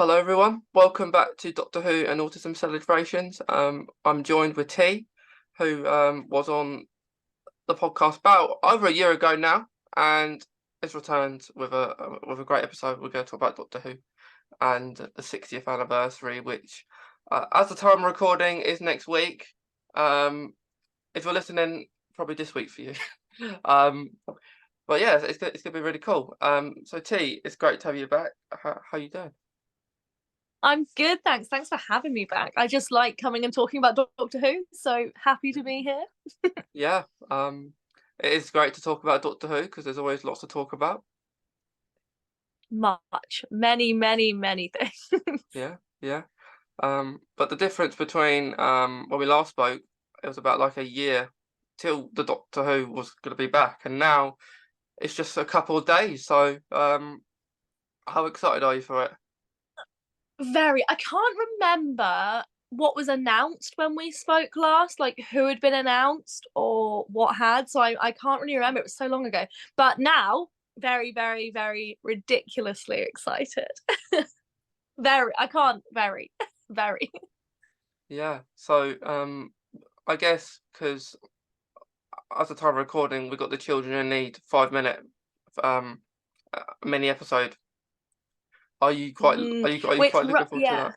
Hello everyone, welcome back to Doctor Who and Autism Celebrations. I'm joined with T, who was on the podcast about over a year ago now, and has returned with a great episode. We're going to talk about Doctor Who and the 60th anniversary, which, as the time of recording, is next week. If you're listening, probably this week for you. But yeah, it's gonna be really cool. So T, it's great to have you back. How you doing? I'm good, thanks. Thanks for having me back. I just like coming and talking about Doctor Who, so happy to be here. Yeah, it is great to talk about Doctor Who because there's always lots to talk about. Many things. Yeah, yeah. But the difference between when we last spoke, it was about like a year till the Doctor Who was going to be back, and now it's just a couple of days. So, how excited are you for it? Very. I can't remember what was announced when we spoke last, like who had been announced or what had. So I can't really remember. It was so long ago. But now, very ridiculously excited. Very. I can't. Very. Yeah. So, I guess because at the time of recording, we got the Children in Need 5 minute um mini episode. Are you Which, quite looking forward to yeah, that?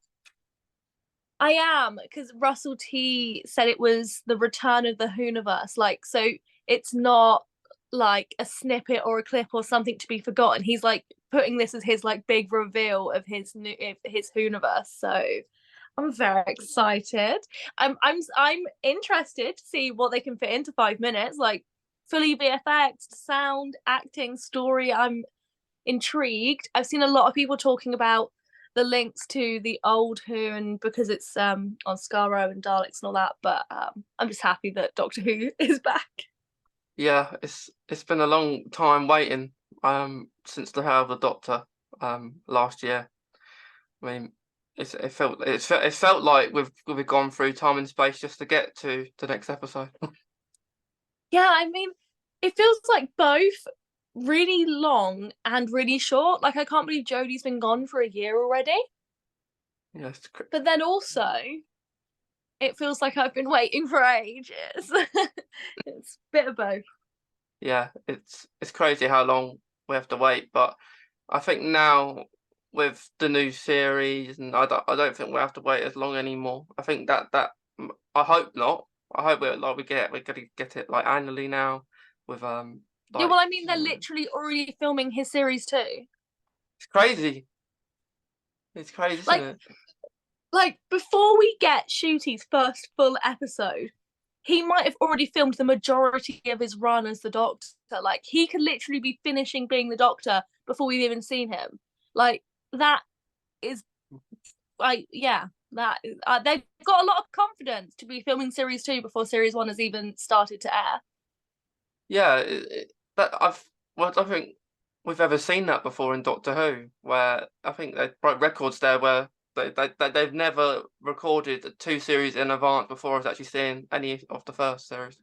I am, because Russell T said it was the return of the Hooniverse. Like, so it's not like a snippet or a clip or something to be forgotten. He's like putting this as his like big reveal of his Hooniverse. So I'm very excited. I'm interested to see what they can fit into 5 minutes. Like fully VFX, sound, acting, story. I'm intrigued. I've seen a lot of people talking about the links to the old Who, and because it's on Skaro and Daleks and all that. But I'm just happy that Doctor Who is back. Yeah, it's been a long time waiting since the Hail of the Doctor last year. I mean, it felt like we've gone through time and space just to get to the next episode. Yeah, I mean, it feels like both really long and really short. Like I can't believe Jodie's been gone for a year already. Yes, But then also, it feels like I've been waiting for ages. It's a bit of both. yeah, it's crazy how long we have to wait, but I think now with the new series, and I don't think we have to wait as long anymore. I think that I hope not. I hope we're gonna get it like annually now with Yeah, like well, I mean, they're literally already filming his series too. it's crazy. It's crazy, isn't Like, it? before we get Shooty's first full episode, he might have already filmed the majority of his run as the Doctor. Like, he could literally be finishing being the Doctor before we've even seen him. Like, that is, like, yeah, they've got a lot of confidence to be filming series 2 before series 1 has even started to air. Yeah, that I don't think we've ever seen that before in Doctor Who, where I think they broke records there where they've never recorded two series in advance before us actually seeing any of the first series.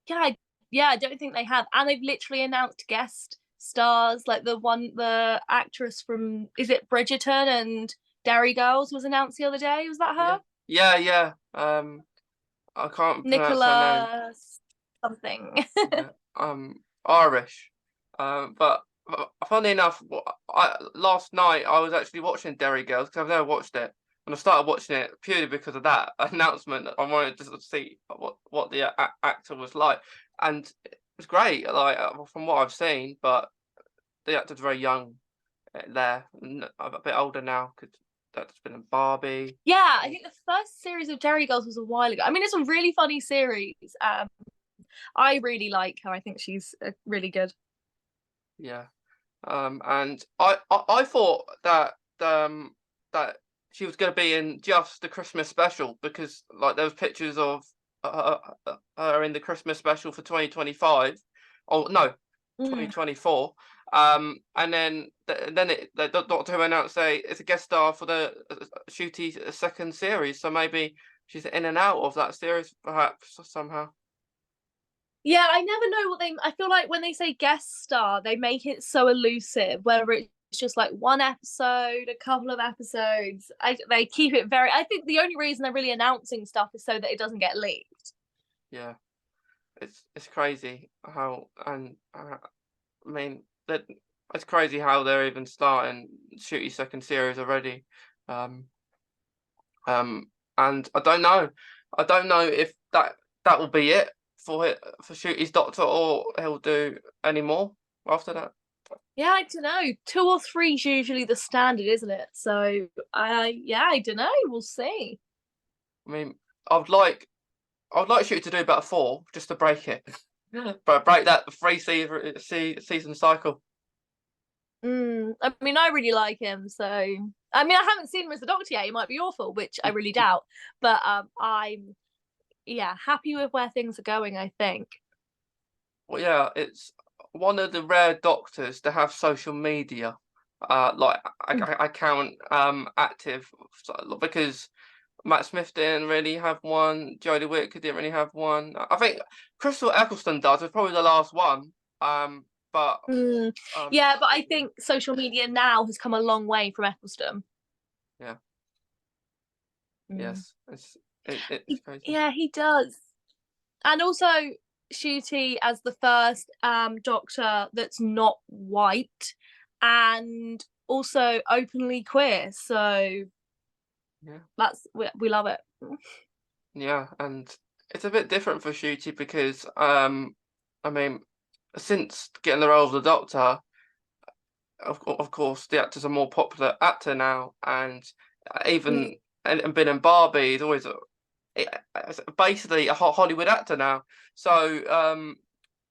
Yeah, yeah, I don't think they have, and they've literally announced guest stars, like the actress from, is it Bridgerton and Derry Girls was announced the other day. Was that Yeah, her? yeah. I can't pronounce her name. Nicola something. Yeah, Irish. But funny enough, last night I was actually watching Derry Girls because I've never watched it, and I started watching it purely because of that announcement. I wanted to see what the actor was like, and it was great. Like from what I've seen, but the actor's very young there, a bit older now because that's been in Barbie. Yeah, I think the first series of Derry Girls was a while ago. I mean, it's a really funny series. I really like her. I think she's really good. Yeah. And I thought that she was going to be in just the Christmas special because like there was pictures of her in the Christmas special for 2025. Oh no, Mm. 2024. And then the Doctor Who announced it's a guest star for the Shooty second series, so maybe she's in and out of that series perhaps somehow. Yeah, I never know what they. I feel like when they say guest star, they make it so elusive. Whether it's just like one episode, a couple of episodes. They keep it very. I think the only reason they're really announcing stuff is so that it doesn't get leaked. Yeah, it's crazy how, and I mean that it's crazy how they're even starting Shooty second series already. Um, and I don't know. I don't know if that will be it for Shooty's Doctor, or he'll do any more after that. Yeah, I don't know. 2 or 3 is usually the standard, isn't it? So I don't know. We'll see. I mean, I'd like Shooty to do about 4 just to break it, but break that 3 season cycle. I mean, I really like him. So I mean, I haven't seen him as the Doctor yet. He might be awful, which I really doubt. But I'm happy with where things are going, I think. Well, yeah, it's one of the rare Doctors to have social media. Like I count active, because Matt Smith didn't really have one. Jodie Whittaker didn't really have one. I think Crystal Eccleston does. It's probably the last one. But Yeah, but I think social media now has come a long way from Eccleston. Yeah. Yes, it's crazy. Yeah, he does. And also Shooty as the first Doctor that's not white and also openly queer. So yeah, we love it. Yeah, and it's a bit different for Shooty because I mean, since getting the role of the Doctor, of course the actor's a more popular actor now, and even and been in Barbie, he's always basically a Hollywood actor now. So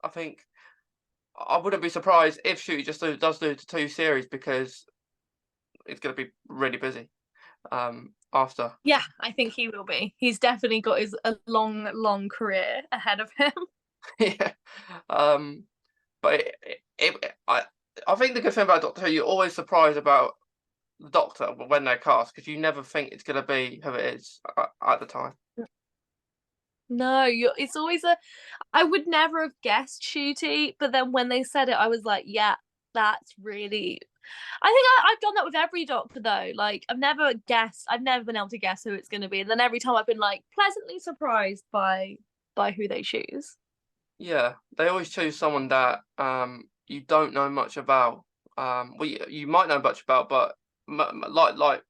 I think I wouldn't be surprised if Shooty just does do the 2 series, because it's going to be really busy after. Yeah, I think he will be. He's definitely got a long career ahead of him. Yeah. But I think the good thing about Doctor Who, you're always surprised about the Doctor when they cast, because you never think it's going to be who it is at the time. No, it's always I would never have guessed Shooty, but then when they said it, I was like, yeah, that's really. I think I've done that with every Doctor though. Like I've never been able to guess who it's going to be, and then every time I've been like pleasantly surprised by who they choose. Yeah, they always choose someone that you don't know much about. Well, you might know much about, but like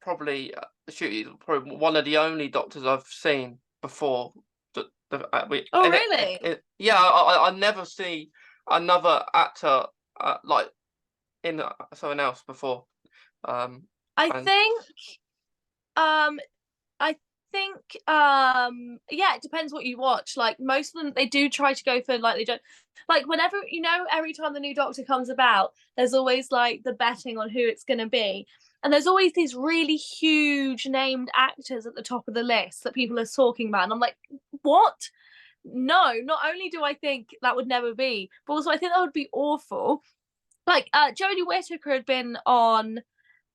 probably Shooty is probably one of the only Doctors I've seen before. Oh really? Yeah, I never see another actor like in someone else before. I And think I think yeah, it depends what you watch. Like most of them they do try to go for like they don't like whenever every time the new Doctor comes about, there's always like the betting on who it's gonna be. And there's always these really huge named actors at the top of the list that people are talking about. And I'm like, what? No, not only do I think that would never be, but also I think that would be awful. Like Jodie Whittaker had been on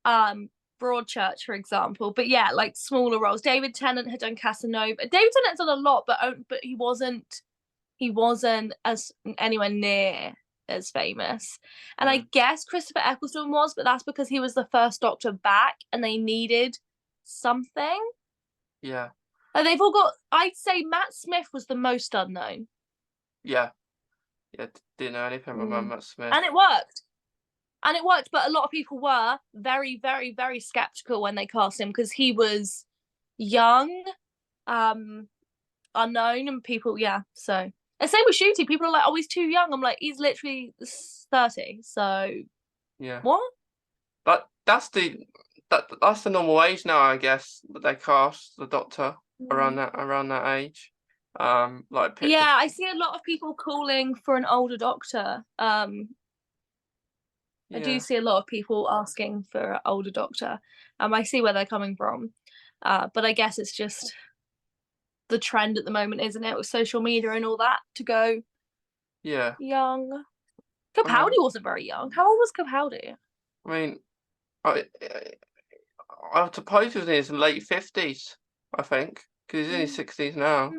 Broadchurch, for example, but yeah, like smaller roles. David Tennant had done Casanova. David Tennant's done a lot, but he wasn't as anywhere near as famous. And I guess Christopher Eccleston was, but that's because he was the first Doctor back, and they needed something. yeah, And they've all got. I'd say Matt Smith was the most unknown. yeah, didn't know anything about Matt Smith. And it worked. But a lot of people were very, very, very skeptical when they cast him because he was young, unknown, and people, yeah. So, and same with Shooty. People are like, "Oh, he's too young." I'm like, he's literally 30. So, Yeah, what? that's the normal age now, I guess, that they cast the Doctor around that age. Yeah, I see a lot of people calling for an older Doctor. I do see a lot of people asking for an older Doctor. I see where they're coming from, but I guess it's just the trend at the moment, isn't it, with social media and all that to go young. Capaldi wasn't very young. How old was Capaldi? I mean, I suppose he was in his late 50s, I think, because he's in his 60s now.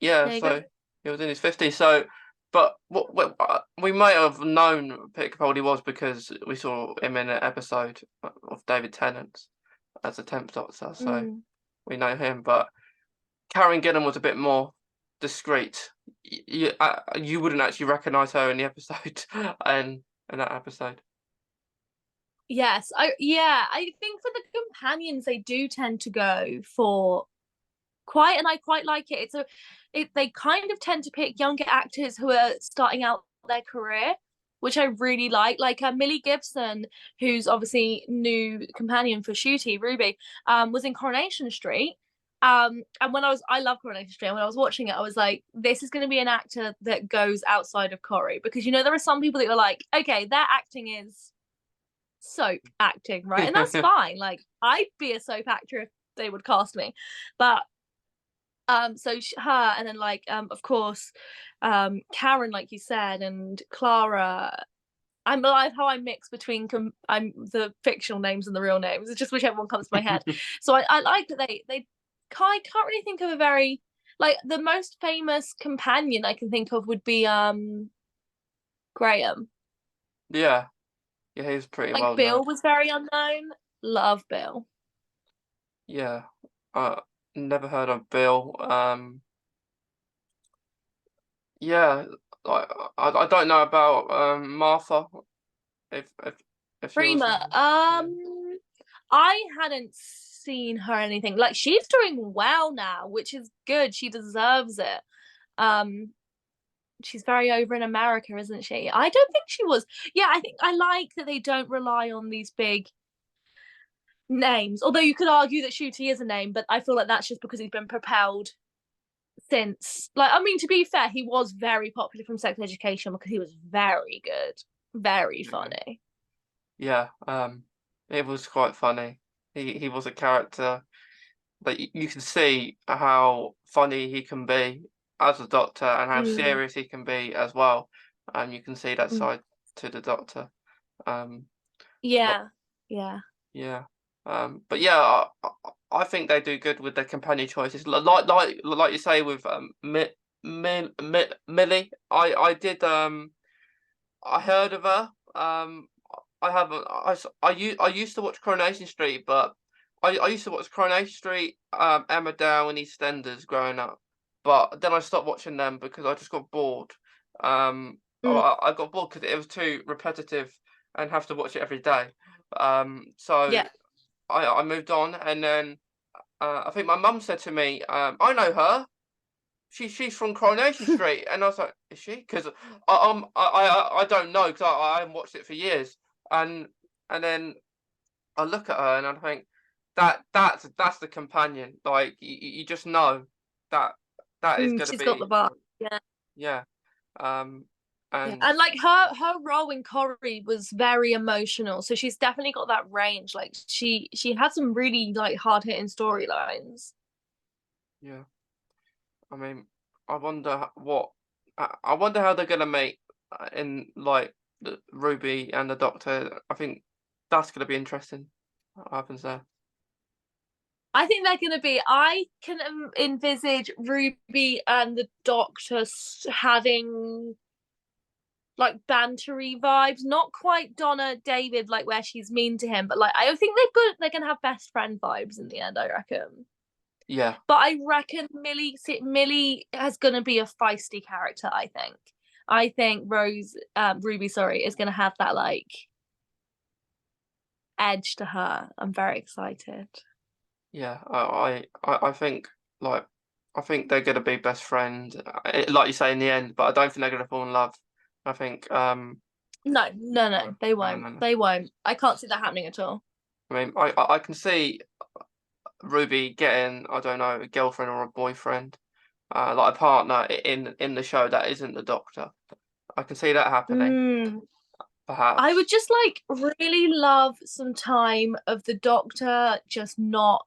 Yeah, so he was in his 50s. So But what we might have known Peter Capaldi was because we saw him in an episode of David Tennant's as a 10th Doctor, so Mm. we know him. But Karen Gillan was a bit more discreet. You wouldn't actually recognise her in the episode, in that episode. Yes, I think for the companions they do tend to go for and I quite like it. They kind of tend to pick younger actors who are starting out their career, which I really like. Like Millie Gibson, who's obviously new companion for Shooty Ruby, was in Coronation Street. And I love Coronation Street. And when I was watching it, I was like, this is going to be an actor that goes outside of Corrie, because there are some people that are like, okay, their acting is soap acting, right? And that's fine. Like I'd be a soap actor if they would cast me, but so her, and then like of course Karen, like you said, and Clara. I'm alive how I mix between I'm the fictional names and the real names. It's just whichever one comes to my head. So I like that they can't really think of a very, like, the most famous companion I can think of would be Graham. Yeah, he's pretty Like well known. Bill was very unknown. Love Bill. Yeah, never heard of Bill. Yeah, like I don't know about Martha. If she was. Prima. Yeah. I hadn't seen her anything. Like she's doing well now, which is good. She deserves it. Um, she's very over in America, isn't she? I don't think she was. Yeah, I think I like that they don't rely on these big names. Although you could argue that Shooty is a name, but I feel like that's just because he's been propelled since. Like, I mean, to be fair, he was very popular from Sex Education because he was very good, very funny. Yeah, it was quite funny. He was a character that you can see how funny he can be as a Doctor and how Mm. serious he can be as well. And you can see that Mm. side to the Doctor. Um, but Yeah, yeah. yeah, but yeah, I think they do good with their companion choices. Like you say with Millie. I heard of her. I haven't. I used to watch Coronation Street, but I used to watch Coronation Street, Emmerdale, and EastEnders growing up. But then I stopped watching them because I just got bored. Mm. I got bored because it was too repetitive and have to watch it every day. So Yeah. I moved on, and then I think my mum said to me, "I know her. She's from Coronation Street," and I was like, "Is she?" Because I don't know because I haven't watched it for years, and then I look at her and I think that's the companion. Like you just know that that is going to She's got the be. bar. Yeah. Yeah, um, Yeah. and And like her role in Corrie was very emotional. So she's definitely got that range. Like she had some really like hard hitting storylines. yeah, I mean, I wonder what I wonder how they're going to make in like the Ruby and the Doctor. I think that's going to be interesting. What happens there? I think they're going to be. I can envisage Ruby and the Doctor having like bantery vibes, not quite Donna David, like where she's mean to him, but like I think they're gonna have best friend vibes in the end, I reckon. Yeah, But I reckon Millie is gonna be a feisty character. I think Ruby, sorry, is gonna have that like edge to her. I'm very excited. yeah. I think like I think they're going to be best friends, like you say in the end. But I don't think they're going to fall in love. I think No, they won't. no. They won't. I can't see that happening at all. I mean, I can see Ruby getting, I don't know, a girlfriend or a boyfriend, like a partner in the show that isn't the Doctor. I can see that happening, Mm. I perhaps. would just like really love some time of the Doctor just not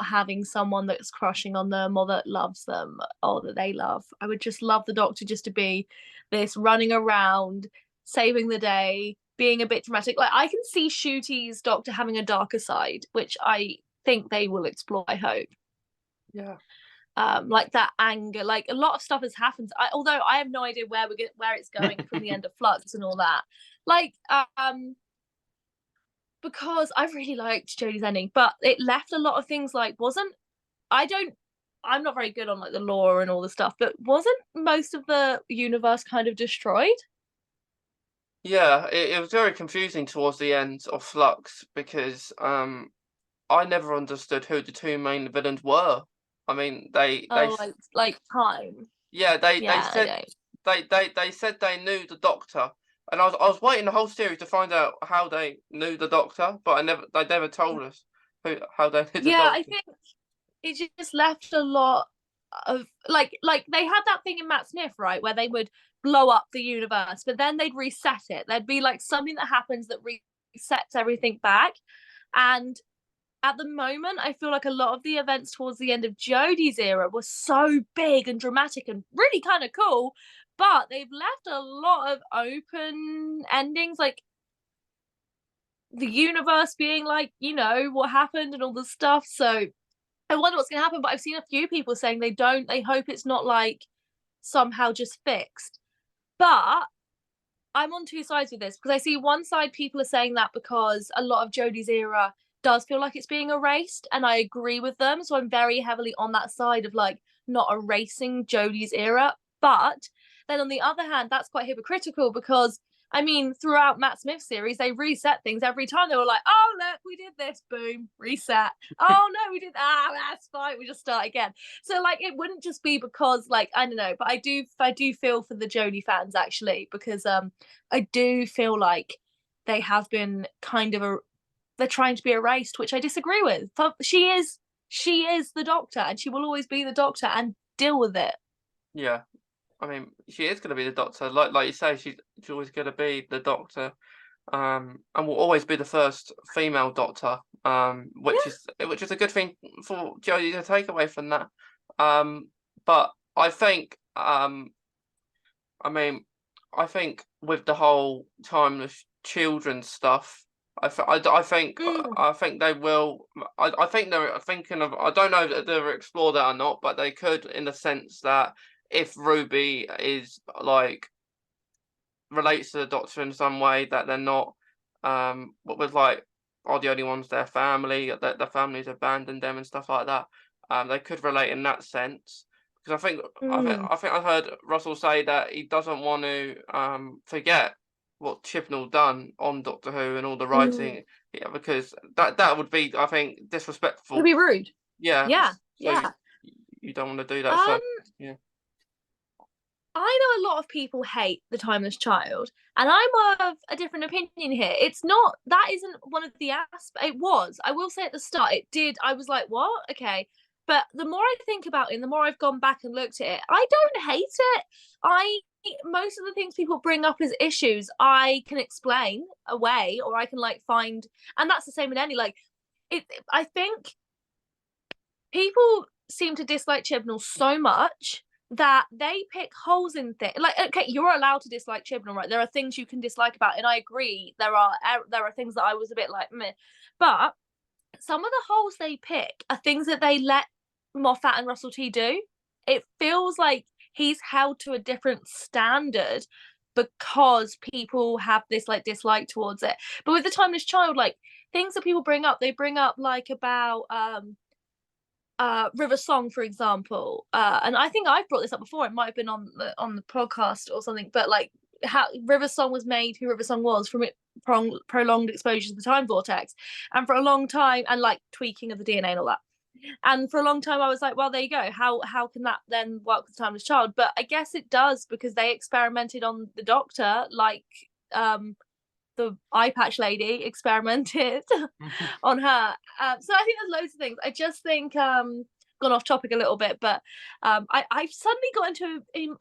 having someone that's crushing on them or that loves them or that they love. I would just love the Doctor just to be this running around, saving the day, being a bit dramatic. Like I can see Shooty's Doctor having a darker side, which I think they will explore, I hope. Yeah. like that anger, like a lot of stuff has happened. Although I have no idea where where it's going from the end of Flux and all that. Like, because I really liked Jodie's ending, but it left a lot of things like wasn't I don't I'm not very good on like the lore and all the stuff, but wasn't most of the universe kind of destroyed? Yeah, it was very confusing towards the end of Flux because I never understood who the two main villains were. I mean, Oh, like time. yeah, they Yeah, I said don't. they said they knew the Doctor, and I was waiting the whole series to find out how they knew the Doctor, but they never told us how they knew the Yeah, I Doctor. think it just left a lot of like they had that thing in Matt Smith, right, where they would blow up the universe, but then they'd reset it. There'd be like something that happens that resets everything back. And at the moment, I feel like a lot of the events towards the end of Jodie's era were so big and dramatic and really kind of cool, but they've left a lot of open endings, like the universe being like, what happened and all the stuff. So I wonder what's going to happen, but I've seen a few people saying they hope it's not like somehow just fixed. But I'm on two sides with this because I see one side people are saying that because a lot of Jodie's era does feel like it's being erased, and I agree with them. So I'm very heavily on that side of like not erasing Jodie's era. But then on the other hand, that's quite hypocritical because I mean, throughout Matt Smith's series, they reset things every time. They were like, "Oh look, we did this, boom, reset. Oh no, we did that. That's fine. We just start again." So like, it wouldn't just be because like I don't know, but I do feel for the Jodie fans actually because I do feel like they have been kind of they're trying to be erased, which I disagree with. She is the Doctor, and she will always be the Doctor, and deal with it. Yeah, I mean, she is going to be the Doctor, like you say, she's always going to be the Doctor, and will always be the first female Doctor, which is a good thing for Jodie to take away from that. But I think, I mean, I think with the whole timeless children stuff, Mm. I think they will. I think they're thinking of. I don't know if they've explored that or not, but they could, in the sense that if Ruby is like relates to the Doctor in some way, that they're not, what was like, are the only ones their family, that their families abandoned them and stuff like that. They could relate in that sense. Because Mm. I think I heard Russell say that he doesn't want to forget what Chibnall done on Doctor Who and all the Mm. writing. Yeah, because that would be, I think, It'd disrespectful. be rude. Yeah, Yeah, so yeah. you don't want to do that. Um, So yeah, I know a lot of people hate The Timeless Child, and I'm of a different opinion here. It's not, that isn't one of the aspects. It was. I will say at the start, it did. I was like, what? Okay. But the more I think about it, and the more I've gone back and looked at it, I don't hate it. I Most of the things people bring up as issues, I can explain away, or I can like find, and that's the same in any like it. I think people seem to dislike Chibnall so much that they pick holes in things. Like, okay, you're allowed to dislike Chibnall, right? There are things you can dislike about, and I agree. There are things that I was a bit like, meh. But some of the holes they pick are things that they let Moffat and Russell T do. It feels like he's held to a different standard because people have this like dislike towards it. But with the Timeless Child, like things that people bring up, they bring up like about River Song, for example, and I think I've brought this up before. It might have been on the podcast or something, but like how River Song was made, who River Song was from it prolonged exposure to the time vortex, and for a long time, and like tweaking of the DNA and all that. And for a long time, I was like, well, there you go. How can that then work with Timeless Child? But I guess it does because they experimented on the Doctor, like the eye patch lady experimented on her. So I think there's loads of things. I just think gone off topic a little bit, but I've suddenly got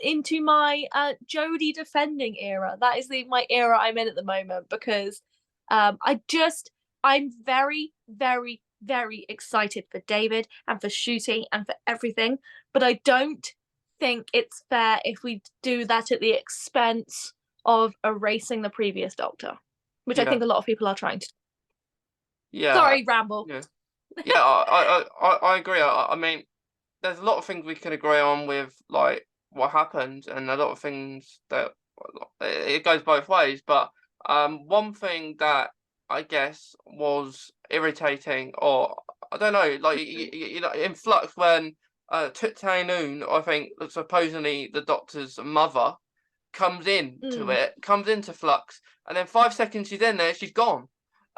into my Jodie defending era. That is my era I'm in at the moment because I'm very, very, very excited for David and for shooting and for everything, but I don't think it's fair if we do that at the expense of erasing the previous Doctor, which I yeah, think a lot of people are trying to. yeah, Sorry, ramble. yeah. Yeah, I agree. I mean, there's a lot of things we can agree on with like what happened, and a lot of things that it goes both ways. But one thing that I guess was irritating, or I don't know, like you know, in Flux when Noon, I think supposedly the Doctor's mother Mm, comes into Flux, and then 5 seconds she's in there, she's gone.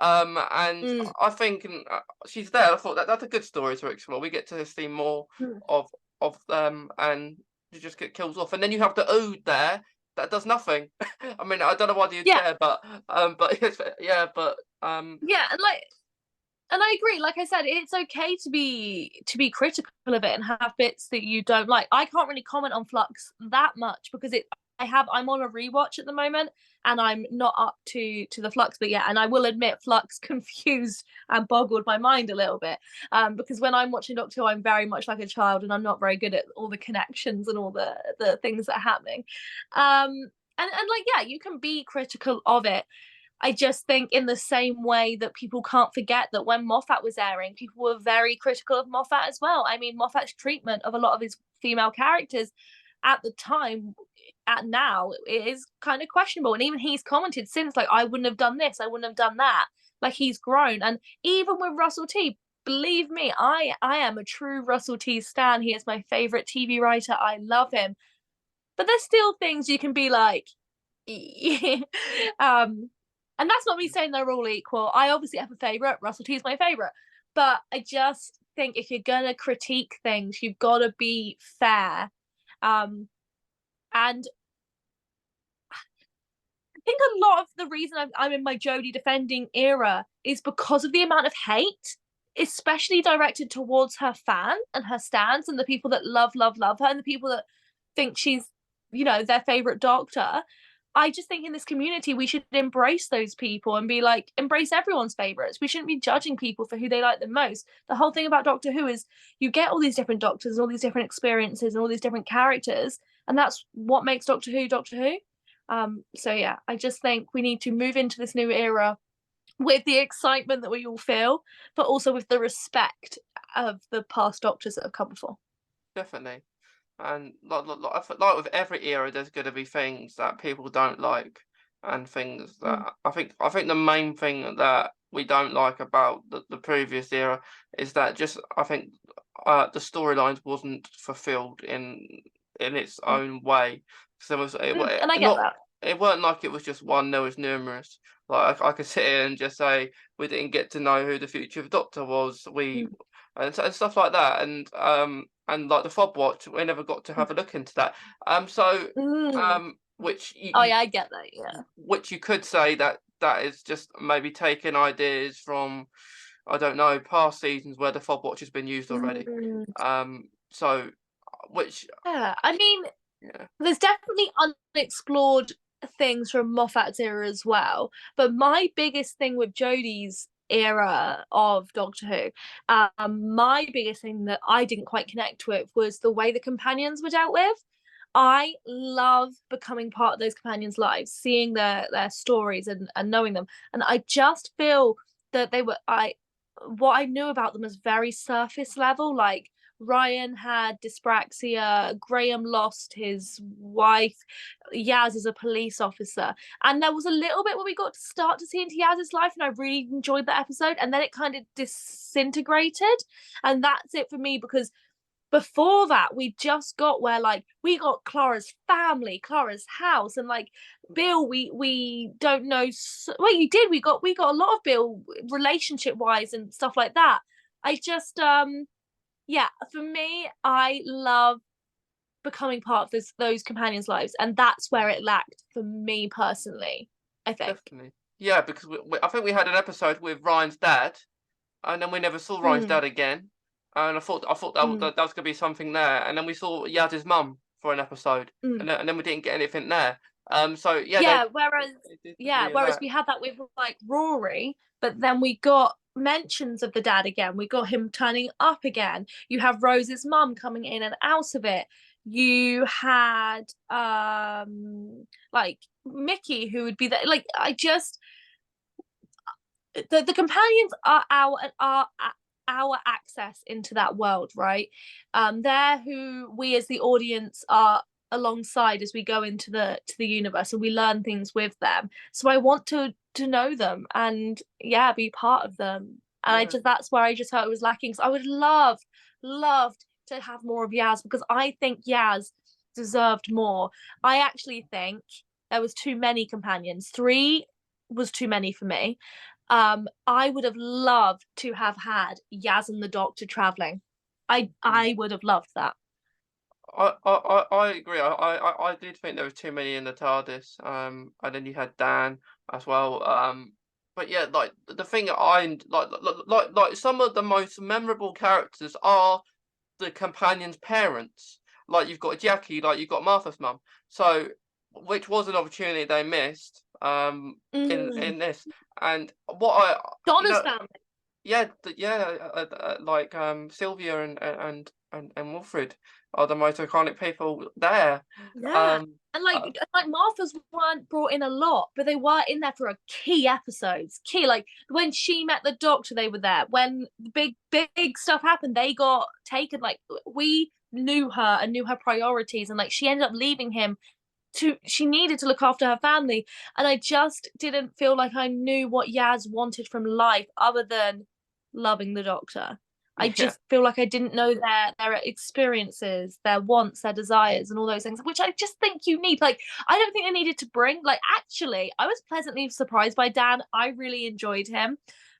And mm, I think she's there. I thought that that's a good story to explore. We get to see more mm. of them, and you just get kills off, and then you have the Ood there that does nothing. I mean, I don't know why the Ood's Yeah, there, but yeah, but yeah, and I agree. Like I said, it's okay to be critical of it and have bits that you don't like. I can't really comment on Flux that much because I'm on a rewatch at the moment and I'm not up to the Flux bit yet. And I will admit Flux confused and boggled my mind a little bit. Because when I'm watching Doctor Who, I'm very much like a child and I'm not very good at all the connections and all the things that are happening. And like, yeah, you can be critical of it. I just think in the same way that people can't forget that when Moffat was airing, people were very critical of Moffat as well. I mean, Moffat's treatment of a lot of his female characters at the time, at now, it is kind of questionable. And even he's commented since, like, I wouldn't have done this, I wouldn't have done that. Like, he's grown. And even with Russell T, believe me, I am a true Russell T stan. He is my favorite TV writer. I love him. But there's still things you can be like, um, and that's not me saying they're all equal. I obviously have a favorite. Russell T is my favorite, but I just think if you're gonna critique things, you've got to be fair. And I think a lot of the reason I'm in my Jodie defending era is because of the amount of hate, especially directed towards her fan and her stans and the people that love her and the people that think she's, their favorite Doctor. I just think in this community we should embrace those people and be like, embrace everyone's favorites. We shouldn't be judging people for who they like the most. The whole thing about Doctor Who is you get all these different doctors and all these different experiences and all these different characters, and that's what makes Doctor Who Doctor Who. So yeah, I just think we need to move into this new era with the excitement that we all feel, but also with the respect of the past doctors that have come before. definitely. And like with every era, there's going to be things that people don't like, and things Mm. that I think the main thing that we don't like about the previous era is that just I think the storylines wasn't fulfilled in its Mm. own way. So And I get not that. it weren't like it was just one. There was numerous. Like I could sit here and just say we didn't get to know who the future of Doctor was. We Mm. and stuff like that. And like the fob watch, we never got to have a look into that. So Mm. which Oh yeah, I get that. Yeah. which you could say that that is just maybe taking ideas from I don't know past seasons where the fob watch has been used already. Mm. So which Yeah. I mean, yeah, there's definitely unexplored things from Moffat's era as well. But my biggest thing with Jodie's era of Doctor Who, my biggest thing that I didn't quite connect with was the way the companions were dealt with. I love becoming part of those companions' lives, seeing their stories and knowing them. And I just feel that what I knew about them was very surface level. Like Ryan had dyspraxia, Graham lost his wife, Yaz is a police officer. And there was a little bit where we got to start to see into Yaz's life, and I really enjoyed that episode. And then it kind of disintegrated. And that's it for me because before that we just got where like we got Clara's family, Clara's house, and like Bill we don't know well you did we got a lot of Bill relationship wise and stuff like that. I just yeah, for me I love becoming part of those companions lives, and that's where it lacked for me personally, I think. definitely yeah because I think we had an episode with Ryan's dad, and then we never saw Ryan's Mm, dad again. And I thought that mm, that was gonna be something there, and then we saw Yaz's mum for an episode, mm. and then we didn't get anything there. So yeah, Yeah, whereas they did yeah, whereas reenact. we had that with like Rory, but then we got mentions of the dad again. We got him turning up again. You have Rose's mum coming in and out of it. You had like Mickey who would be there. Like I just the companions are our our access into that world, right? They're who we as the audience are alongside as we go into the universe, and we learn things with them. So I want to know them and be part of them. And Yeah. that's where I just felt it was lacking. So I would loved to have more of Yaz, because I think Yaz deserved more. I actually think there was too many companions. 3 was too many for me. I would have loved to have had Yaz and the Doctor traveling. I would have loved that. I agree. I did think there was too many in the TARDIS. And then you had Dan as well. But yeah, like the thing like some of the most memorable characters are the companions' parents. Like you've got Jackie, like you've got Martha's mum. So, which was an opportunity they missed. In this, and what Donna's family. yeah, like Sylvia and Wilfred are the most iconic people there. Yeah. Um, And uh, like Martha's weren't brought in a lot, but they were in there for a key episodes. Key, like when she met the Doctor, they were there. When big stuff happened, they got taken. Like we knew her and knew her priorities, and like she ended up leaving him she needed to look after her family. And I just didn't feel like I knew what Yaz wanted from life other than loving the Doctor. I yeah, just feel like I didn't know their experiences, their wants, their desires, and all those things, which I just think you need. Like, I don't think I needed to bring. Like, actually, I was pleasantly surprised by Dan. I really enjoyed him,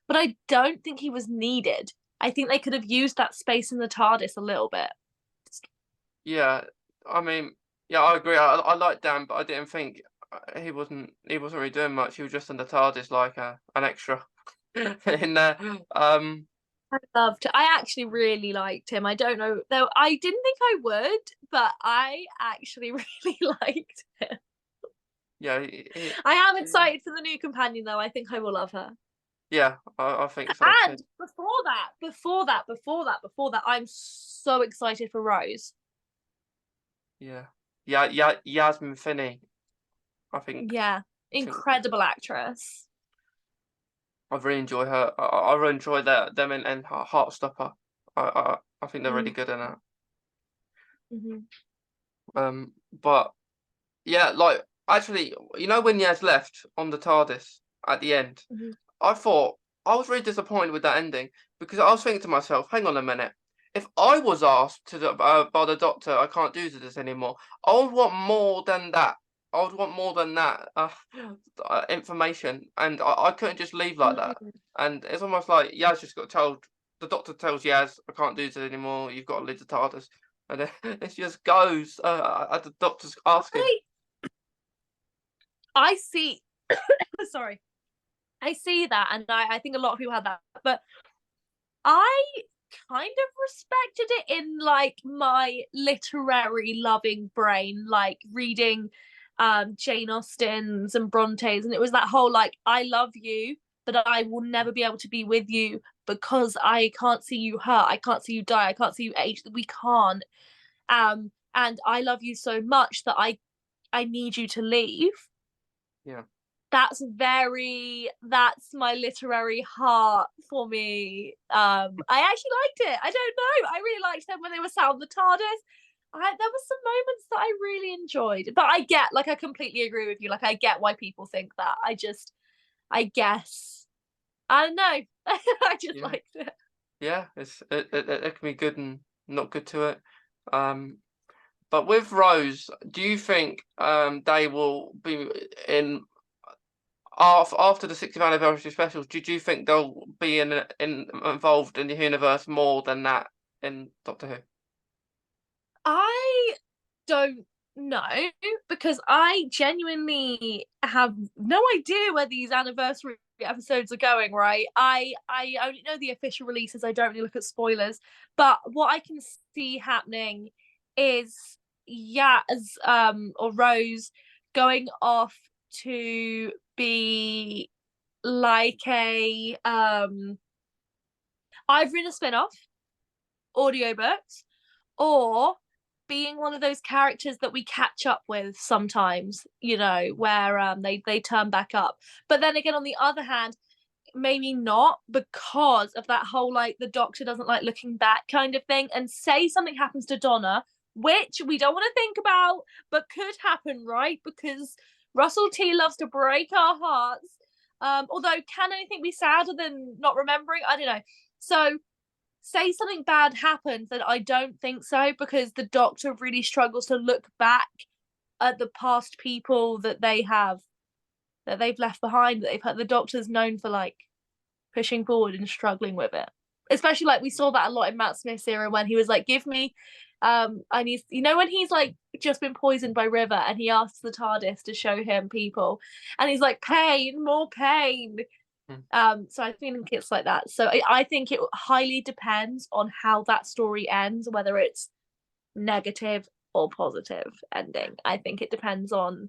but I don't think he was needed. I think they could have used that space in the TARDIS a little bit. yeah. I mean, yeah, I agree. I like Dan, but I didn't think he wasn't really doing much. He was just in the TARDIS like an extra in there. I loved. I actually really liked him. I don't know though. I didn't think I would, but I actually really liked him. Yeah, I am excited for the new companion though. I think I will love her. yeah. I think so too. And before that, I'm so excited for Rose. Yeah, yeah. Yasmin Finney. I Yeah, think incredible actress. I really enjoy her. I really enjoy them and Heartstopper. I think they're really good in it. Mm-hmm. But yeah, like actually, when Yaz left on the TARDIS at the end, Mm-hmm. I thought I was really disappointed with that ending because I was thinking to myself, hang on a minute. If I was asked by the Doctor, I can't do this anymore, I would want more than that. I would want more than that information, and I couldn't just leave like that. And it's almost like Yaz just got told. The Doctor tells Yaz, "I can't do this anymore. You've got to leave the TARDIS," and then it just goes. At the Doctor's asking. I see. Sorry, I see that, and I think a lot of people had that, but I kind of respected it in like my literary loving brain, like reading Jane Austen's and Bronte's, and it was that whole like I love you, but I will never be able to be with you because I can't see you hurt, I can't see you die, I can't see you age, we can't. And I love you so much that I need you to leave. Yeah. That's my literary heart for me. I actually liked it. I don't know, I really liked them when they were sat on the TARDIS. There were some moments that I really enjoyed, but I completely agree with you. Like, I get why people think that. I guess, I don't know. I just Yeah. liked it. Yeah, it can be good and not good to it. But with Rose, do you think they will be in after the 60th anniversary specials? Do you think they'll be involved in the universe more than that in Doctor Who? I don't know, because I genuinely have no idea where these anniversary episodes are going, right? I only know the official releases. I don't really look at spoilers, but what I can see happening is Yaz or Rose going off to be like a either in a spin-off, audiobooks, or being one of those characters that we catch up with sometimes, where they turn back up. But then again, on the other hand, maybe not, because of that whole like the Doctor doesn't like looking back kind of thing. And say something happens to Donna, which we don't want to think about, but could happen, right? Because Russell T loves to break our hearts. Although, can anything be sadder than not remembering? I don't know. So, say something bad happens, then I don't think so, because the Doctor really struggles to look back at the past people that they've left behind. That they've had. The Doctor's known for like pushing forward and struggling with it. Especially like we saw that a lot in Matt Smith's era when he was like, "Give me." I need, when he's like just been poisoned by River and he asks the TARDIS to show him people, and he's like, pain, more pain. So I think it's like that. So I think it highly depends on how that story ends, whether it's negative or positive ending. I think it depends on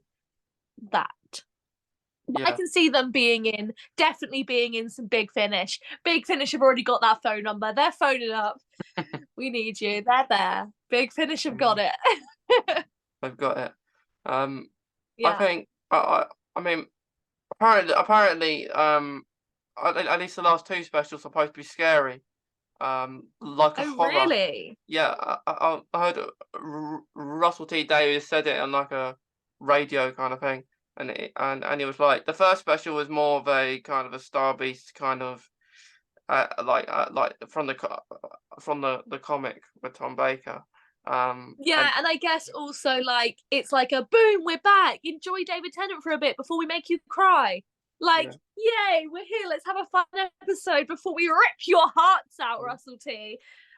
that. I can see them definitely being in some Big Finish. Big Finish have already got that phone number. They're phoning up. We need you. They're there. Big Finish have got it. They've got it. Yeah. I think. I mean, apparently, at least the last two specials are supposed to be scary. Like a horror. Really? Yeah, I heard Russell T Davies said it on like a radio kind of thing, and he was like, the first special was more of a kind of a Star Beast kind of like from the comic with Tom Baker. Yeah, and I guess also like it's like a boom, we're back. Enjoy David Tennant for a bit before we make you cry. Like, yay, we're here. Let's have a fun episode before we rip your hearts out, Russell T.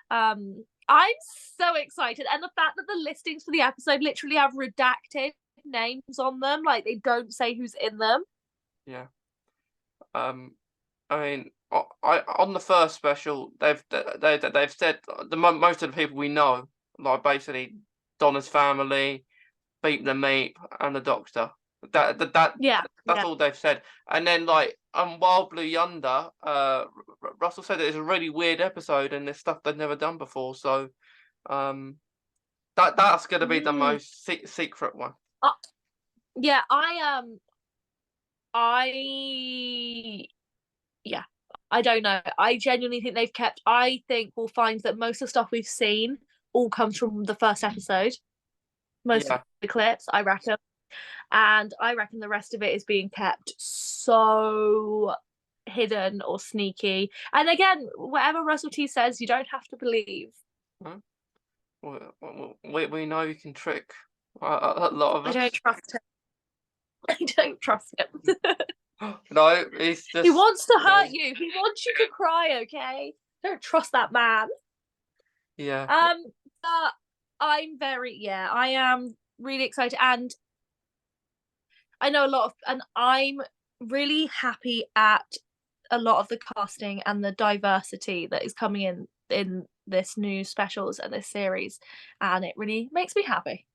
I'm so excited, and the fact that the listings for the episode literally have redacted names on them, like they don't say who's in them. Yeah. I mean, on the first special, they've said most of the people we know, like basically Donna's family, Beep the Meep, and the Doctor. That's all they've said. And then like Wild Blue Yonder, Russell said it's a really weird episode and there's stuff they've never done before. So that's gonna be the most secret one. Yeah, I don't know. I genuinely think they've kept. I think we'll find that most of the stuff we've seen all comes from the first episode. Most of the clips, I reckon. And I reckon the rest of it is being kept so hidden or sneaky. And again, whatever Russell T says, you don't have to believe. We know you can trick a lot of us. I don't trust him. I don't trust him. No, he's just. He wants to hurt you. He wants you to cry. Okay, don't trust that man. Yeah. But I am really excited, and I know and I'm really happy at a lot of the casting and the diversity that is coming in this new specials and this series, and it really makes me happy.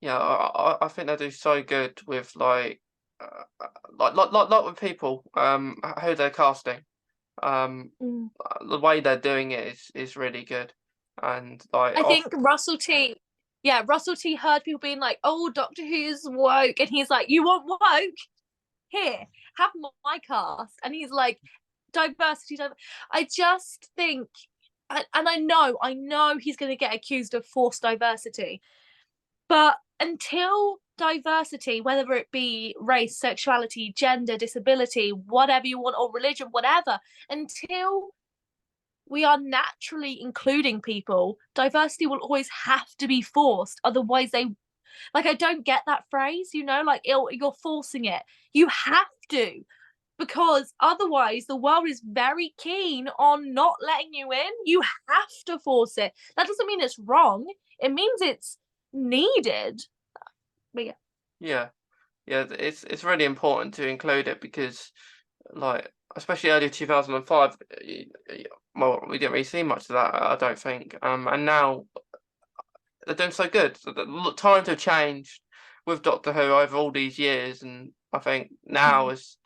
Yeah, I think they do so good with like with people who they're casting. The way they're doing it is really good, and like I think Russell T heard people being like, "Oh, Doctor Who's woke," and he's like, "You want woke? Here, have my cast." And he's like, diversity. I just think, and I know he's going to get accused of forced diversity, but until diversity, whether it be race, sexuality, gender, disability, whatever you want, or religion, whatever, until we are naturally including people, diversity will always have to be forced. Otherwise, I don't get that phrase, like you're forcing it. You have to, because otherwise the world is very keen on not letting you in. You have to force it. That doesn't mean it's wrong. It means it's needed. But yeah, it's really important to include it because, like, especially early 2005, well, we didn't really see much of that, I don't think. And now they're doing so good. So the times have changed with Doctor Who over all these years, and I think now is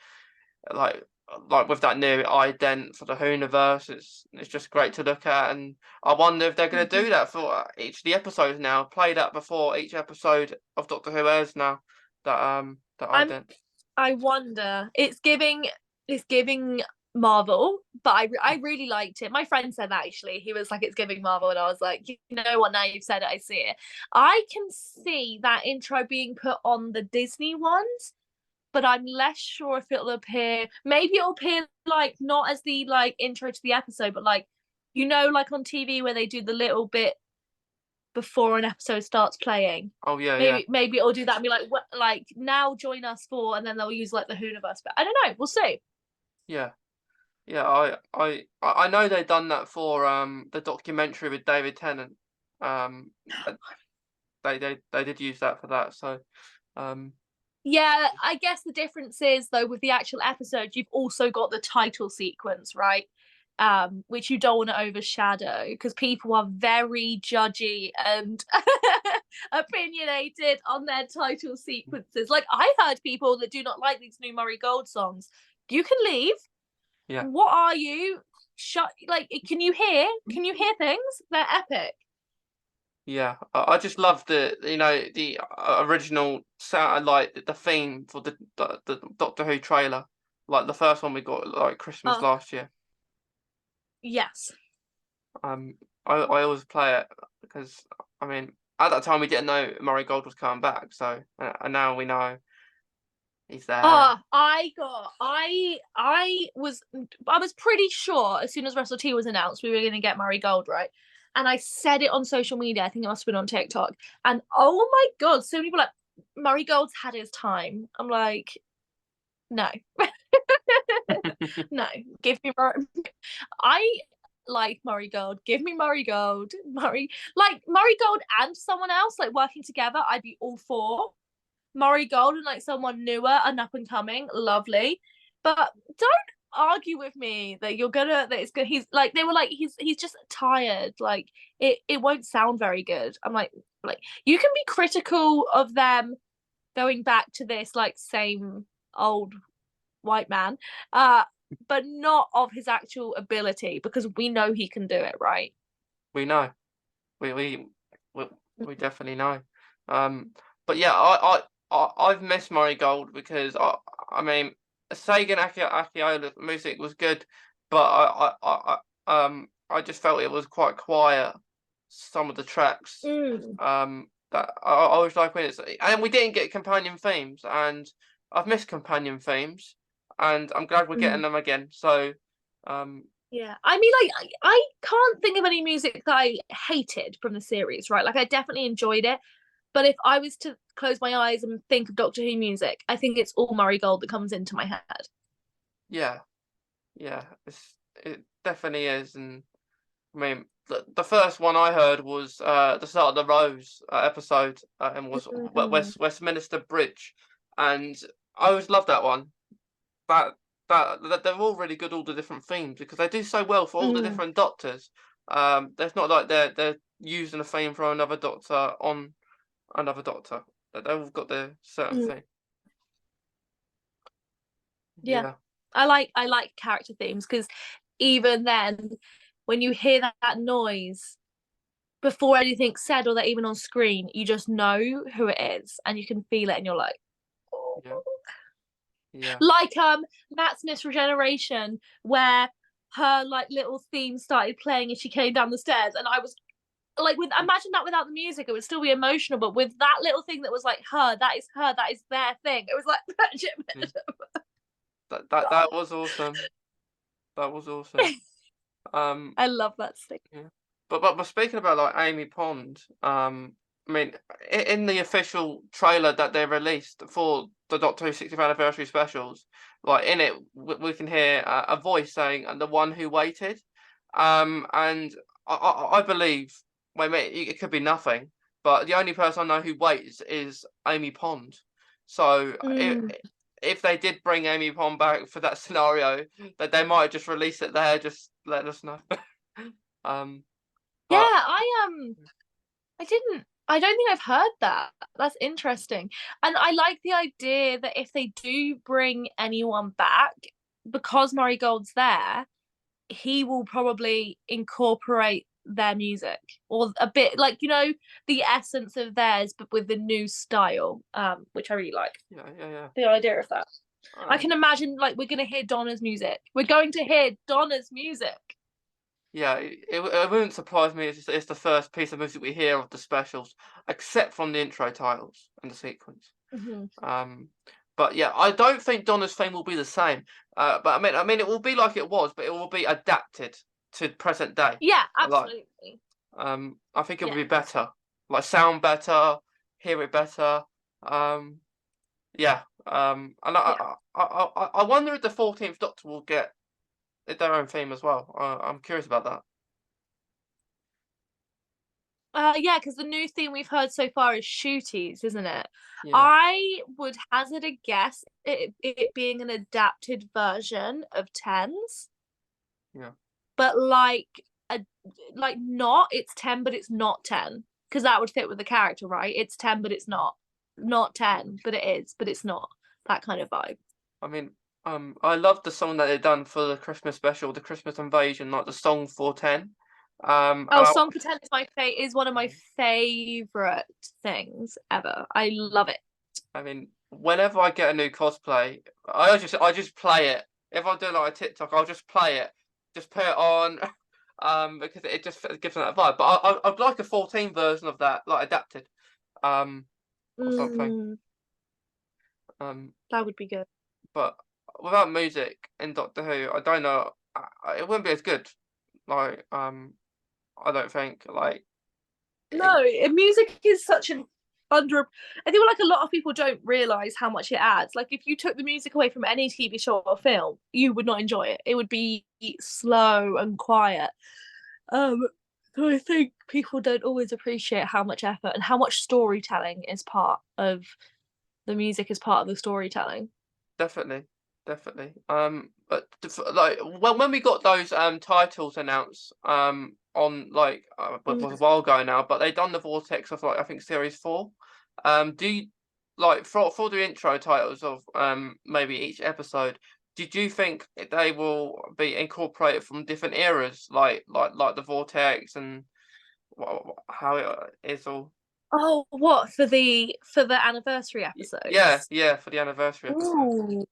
like with that new ident for the Whoniverse, it's just great to look at, and I wonder if they're going to do that for each of the episodes now. Play that before each episode of Doctor Who airs now. That ident. I wonder. It's giving it's giving Marvel, but I really liked it. My friend said that actually. He was like, it's giving Marvel, and I was like, you know what? Now you've said it, I see it. I can see that intro being put on the Disney ones, but I'm less sure if it'll appear. Maybe it'll appear like not as the like intro to the episode, but like like on TV where they do the little bit before an episode starts playing. Oh yeah, yeah, Maybe it'll do that and be like now join us for, and then they'll use like the Hooniverse. But I don't know. We'll see. yeah, yeah. I know they've done that for the documentary with David Tennant. Um, they did use that for that. So Yeah, I guess the difference is though with the actual episode, you've also got the title sequence, right? Which you don't want to overshadow because people are very judgy and opinionated on their title sequences. Like I heard people that do not like these new Murray Gold songs. You can leave. yeah. What are you? Shut. Like, can you hear? Can you hear things? They're epic. Yeah, I just love the original sound, like the theme for the Doctor Who trailer, like the first one we got like Christmas last year. Yes. I always play it because I mean at that time we didn't know Murray Gold was coming back, so and now we know he's there. I was pretty sure as soon as Russell T was announced we were going to get Murray Gold, right? And I said it on social media. I think it must have been on TikTok. And oh my god, so many people like Murray Gold's had his time. I'm like, no, no, give me Murray. I like Murray Gold. Give me Murray Gold. Murray Gold and someone else like working together. I'd be all for Murray Gold and like someone newer and up and coming. Lovely, but don't argue with me that it's good. He's like they were like he's just tired. Like it won't sound very good. I'm like you can be critical of them going back to this like same old white man, but not of his actual ability because we know he can do it, right? We know, we definitely know. But yeah, I've missed Murray Gold because I mean Sagan Akiola's music was good, but I just felt it was quite quiet. Some of the tracks. That I was like when it's and we didn't get companion themes, and I've missed companion themes, and I'm glad we're getting them again. So yeah, I mean, like I can't think of any music that I hated from the series, right? Like I definitely enjoyed it, but if I was to close my eyes and think of Doctor Who music, I think it's all Murray Gold that comes into my head. yeah, it definitely is, and I mean the first one I heard was the start of the Rose episode, and was Westminster Bridge, and I always loved that one. That they're all really good, all the different themes, because they do so well for all the different doctors. There's not like they're using a theme for another doctor on another doctor. They've all got their certain thing. Yeah. I like character themes because even then, when you hear that noise before anything's said or they're even on screen, you just know who it is and you can feel it and you're like, oh. Yeah. Like Matt Smith's Regeneration, where her like little theme started playing as she came down the stairs, and I was like, imagine that without the music, it would still be emotional, but with that little thing that was like that is their thing. It was like that was awesome. That was awesome. I love that thing. Yeah. But speaking about like Amy Pond, I mean, in the official trailer that they released for the Doctor Who 60th anniversary specials, like in it, we can hear a voice saying "the one who waited," and I believe, well, it could be nothing, but the only person I know who waits is Amy Pond. So if they did bring Amy Pond back for that scenario, that they might just release it there, just let us know. Yeah, I don't think I've heard that. That's interesting. And I like the idea that if they do bring anyone back, because Murray Gold's there, he will probably incorporate their music or a bit like, the essence of theirs, but with the new style, which I really like. Yeah. The idea of that. I can imagine like we're gonna hear Donna's music. We're going to hear Donna's music. Yeah, it wouldn't surprise me if it's the first piece of music we hear of the specials, except from the intro titles and the sequence. But yeah, I don't think Donna's theme will be the same. But I mean, it will be like it was, but it will be adapted to present day. Yeah, Like, absolutely. I think it will Yeah. be better, like sound better, hear it better. Yeah. And I wonder if the 14th Doctor will get their own theme as well. I'm curious about that. Yeah, because the new theme we've heard so far is Shooties, isn't it? Yeah. I would hazard a guess it being an adapted version of Tens. Yeah. But like not it's 10 but it's not 10, because that would fit with the character, right? It's 10 but it's not 10 but it is but it's not, that kind of vibe. I mean, I love the song that they done for the Christmas special, the Christmas Invasion, like the song for 10. Oh, Song for 10 is one of my favorite things ever. I love it. I mean, whenever I get a new cosplay, I just play it. If I do like a TikTok, I'll just play it, just put it on, because it just gives them that vibe. But I'd like a 14 version of that, like adapted, or something. That would be good. But without music in Doctor Who, I don't know, it wouldn't be as good. Like, I don't think like. No, music is such an under. I feel like a lot of people don't realize how much it adds. Like if you took the music away from any TV show or film, you would not enjoy it. It would be slow and quiet. So I think people don't always appreciate how much effort and how much storytelling is part of the music is part of the storytelling. Definitely, definitely. But like when we got those titles announced on like it was a while ago now, but they done the vortex of like I think series 4. Do you like for the intro titles of maybe each episode? Did you think they will be incorporated from different eras, like the vortex and how it is all? Oh, what for the anniversary episodes? Yeah, for the anniversary episode.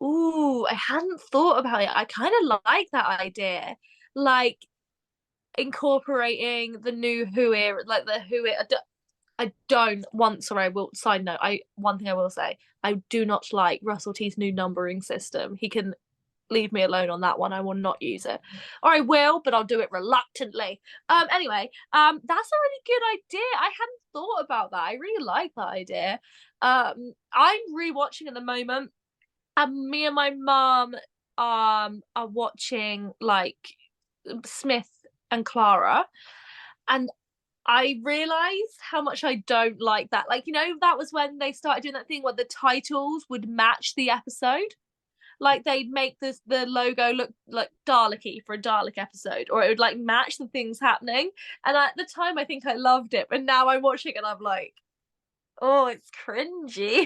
Ooh, I hadn't thought about it. I kind of like that idea. Like incorporating the new Who era, like the Who era. I don't want, sorry, I will side note. One thing I will say, I do not like Russell T's new numbering system. He can leave me alone on that one. I will not use it. Or I will, but I'll do it reluctantly. Anyway, that's a really good idea. I hadn't thought about that. I really like that idea. I'm rewatching at the moment, and me and my mum are watching like Smith and Clara, and I realized how much I don't like that. Like, you know, that was when they started doing that thing where the titles would match the episode. Like they'd make the logo look like Dalek-y for a Dalek episode, or it would like match the things happening. And at the time, I think I loved it, but now I'm watching it and I'm like, oh, it's cringy. So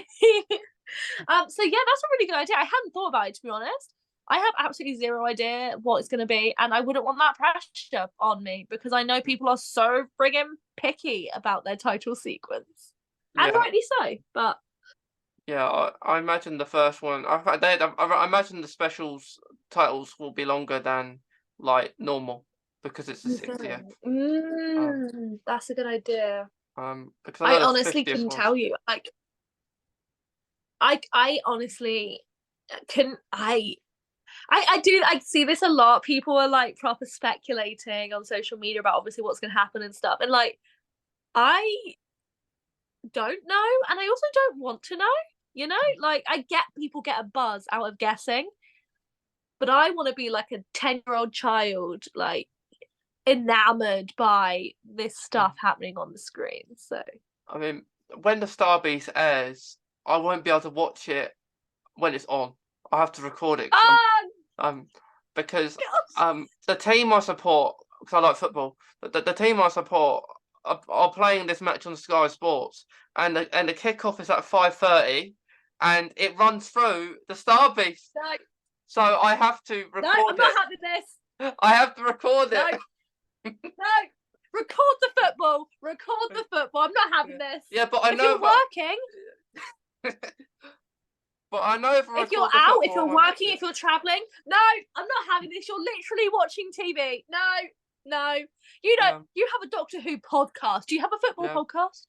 yeah, that's a really good idea. I hadn't thought about it, to be honest. I have absolutely zero idea what it's going to be, and I wouldn't want that pressure on me because I know people are so friggin' picky about their title sequence, and Yeah. rightly so. But Yeah, I imagine the first one. I imagine the specials titles will be longer than like normal because it's the 60th. That's a good idea. Because I I know the honestly 50th couldn't was. tell you. Like, I honestly can. I do. I see this a lot. People are like proper speculating on social media about obviously what's going to happen and stuff. And like, I don't know, and I also don't want to know. You know, like I get people get a buzz out of guessing, but I want to be like a 10-year-old child, like enamored by this stuff happening on the screen. So I mean, when the Star Beast airs, I won't be able to watch it when it's on. I have to record it. Because the team I support, because I like football, the team I support are playing this match on Sky Sports, and the kickoff is at 5:30, and it runs through the Star Beast. no, So I have to record no, I'm not it. having this. I have to record No, it. no, record the football. Record the football. I'm not having this. Yeah, but I if know you're working, But I know if If you're out, if you're working, if you're traveling, no, I'm not having this. You're literally watching TV. No. You don't. Yeah. You have a Doctor Who podcast. Do you have a football Yeah. podcast?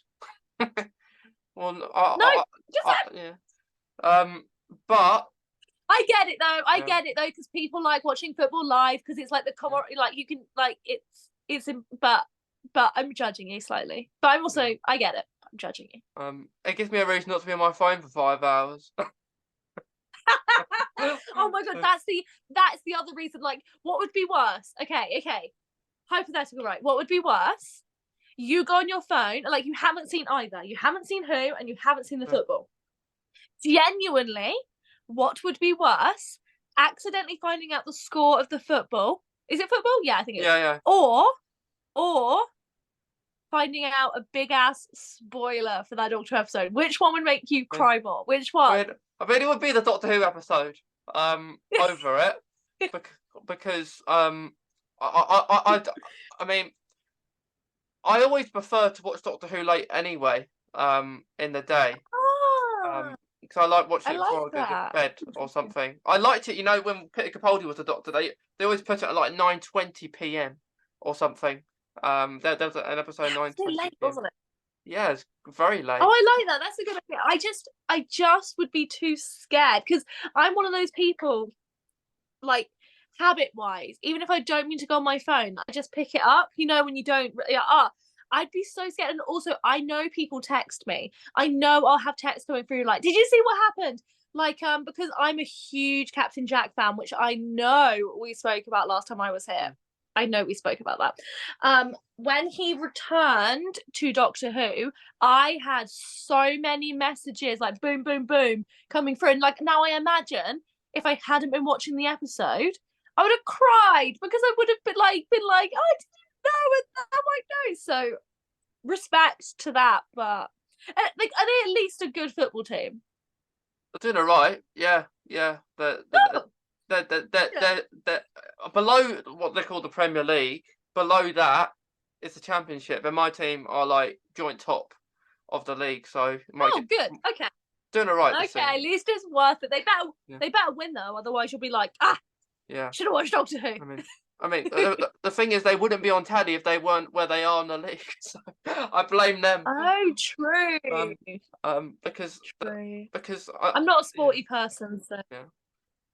Well, No, just yeah. But I get it though. I yeah. get it though, because people like watching football live because it's like the commodity. Like you can like it's. But I'm judging you slightly. But I'm also I get it. I'm judging you. It gives me a reason not to be on my phone for 5 hours. Oh my god, that's the other reason. Like, what would be worse? Okay. Hypothetical, right? What would be worse? You go on your phone, like you haven't seen either. You haven't seen Who, and you haven't seen the football. Genuinely, what would be worse? Accidentally finding out the score of the football. Is it football? Yeah, I think it is. Yeah. Or finding out a big ass spoiler for that Doctor Who episode. Which one would make you cry more? Which one? I mean, it would be the Doctor Who episode. Over it, because I mean, I always prefer to watch Doctor Who late anyway. In the day. Because I like watching it before I go to bed or something. I liked it, when Peter Capaldi was the Doctor, they always put it at like 9:20 p.m. or something. There was an episode 9:20. So late, wasn't it? Yeah, it's very late. Oh, I like that. That's a good idea. I just would be too scared because I'm one of those people, like habit-wise, even if I don't mean to go on my phone, I just pick it up. When you don't. I'd be so scared. And also, I know people text me. I know I'll have texts coming through like, "Did you see what happened?" Like, because I'm a huge Captain Jack fan, which I know we spoke about last time I was here. I know we spoke about that. When he returned to Doctor Who, I had so many messages like boom, boom, boom coming through. And like now I imagine if I hadn't been watching the episode, I would have cried because I would have been like, I didn't know, and now I know. So respect to that, but like, are they at least a good football team? They're doing all right. Yeah. They're below what they call the Premier League. Below that is the Championship, and my team are like joint top of the league. So good. Okay. Doing all right. Okay, at least it's worth it. They better win though, otherwise you'll be like, yeah, should have watched Doctor Who. I mean, the thing is, they wouldn't be on telly if they weren't where they are in the league. So I blame them. Oh, true. Because I'm not a sporty person, so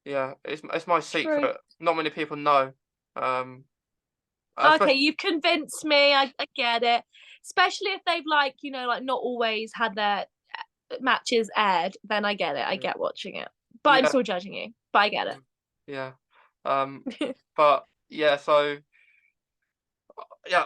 yeah, it's my secret. True. Not many people know. Okay, you've convinced me. I get it. Especially if they've like not always had their matches aired, then I get it. I get watching it, but I'm still judging you. But I get it. Yeah. But yeah, so yeah,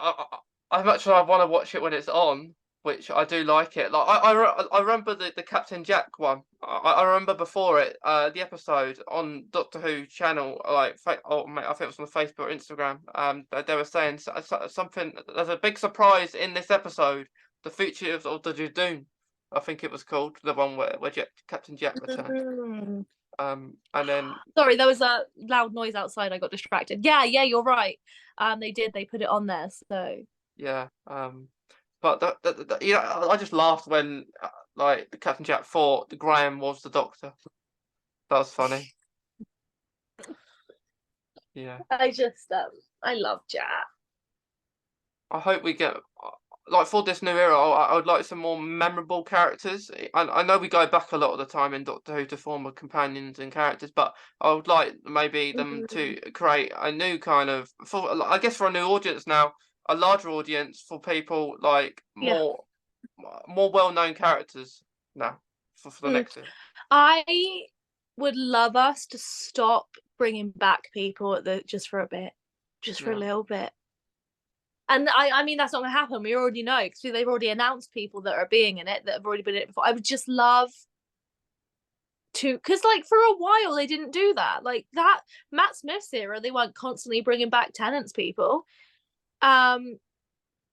I much I want to watch it when it's on, which I do like it. Like I remember the Captain Jack one. I remember before it, the episode on Doctor Who channel, like I think it was on Facebook or Instagram. They were saying something. There's a big surprise in this episode. The future of the Judoon, I think it was called, the one where Captain Jack returned. And then sorry, there was a loud noise outside. I got distracted. Yeah, you're right. They put it on there. So yeah. But I just laughed when like the Captain Jack thought Graham was the Doctor. That was funny. Yeah. I love Jack. I hope we get like for this new era. I would like some more memorable characters. I know we go back a lot of the time in Doctor Who to former companions and characters, but I would like maybe them to create a new kind of, I guess, for a new audience now, a larger audience for people like more well-known characters now for the next year. I would love us to stop bringing back people just for a bit, for a little bit. And I mean, that's not going to happen. We already know because they've already announced people that are being in it that have already been in it before. I would just love to, because like for a while they didn't do that. Like that Matt Smith's era, they weren't constantly bringing back Tennant's people. And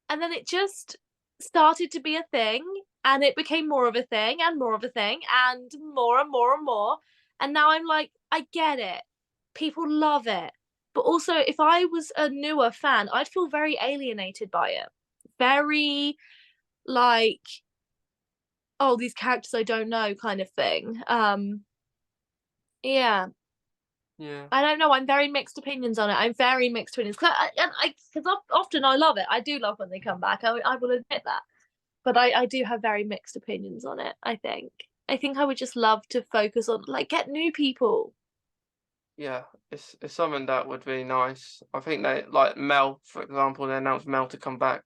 then it just started to be a thing, and it became more of a thing and more of a thing and more and more and more. And now I'm like, I get it. People love it. But also, if I was a newer fan, I'd feel very alienated by it. Very, like, oh, these characters I don't know kind of thing. Yeah. Yeah. I don't know. I'm very mixed opinions on it. I'm very mixed opinions because often I love it. I do love when they come back. I will admit that, but I do have very mixed opinions on it. I think I would just love to focus on like get new people. Yeah, it's something that would be nice. I think they like Mel, for example, they announced Mel to come back.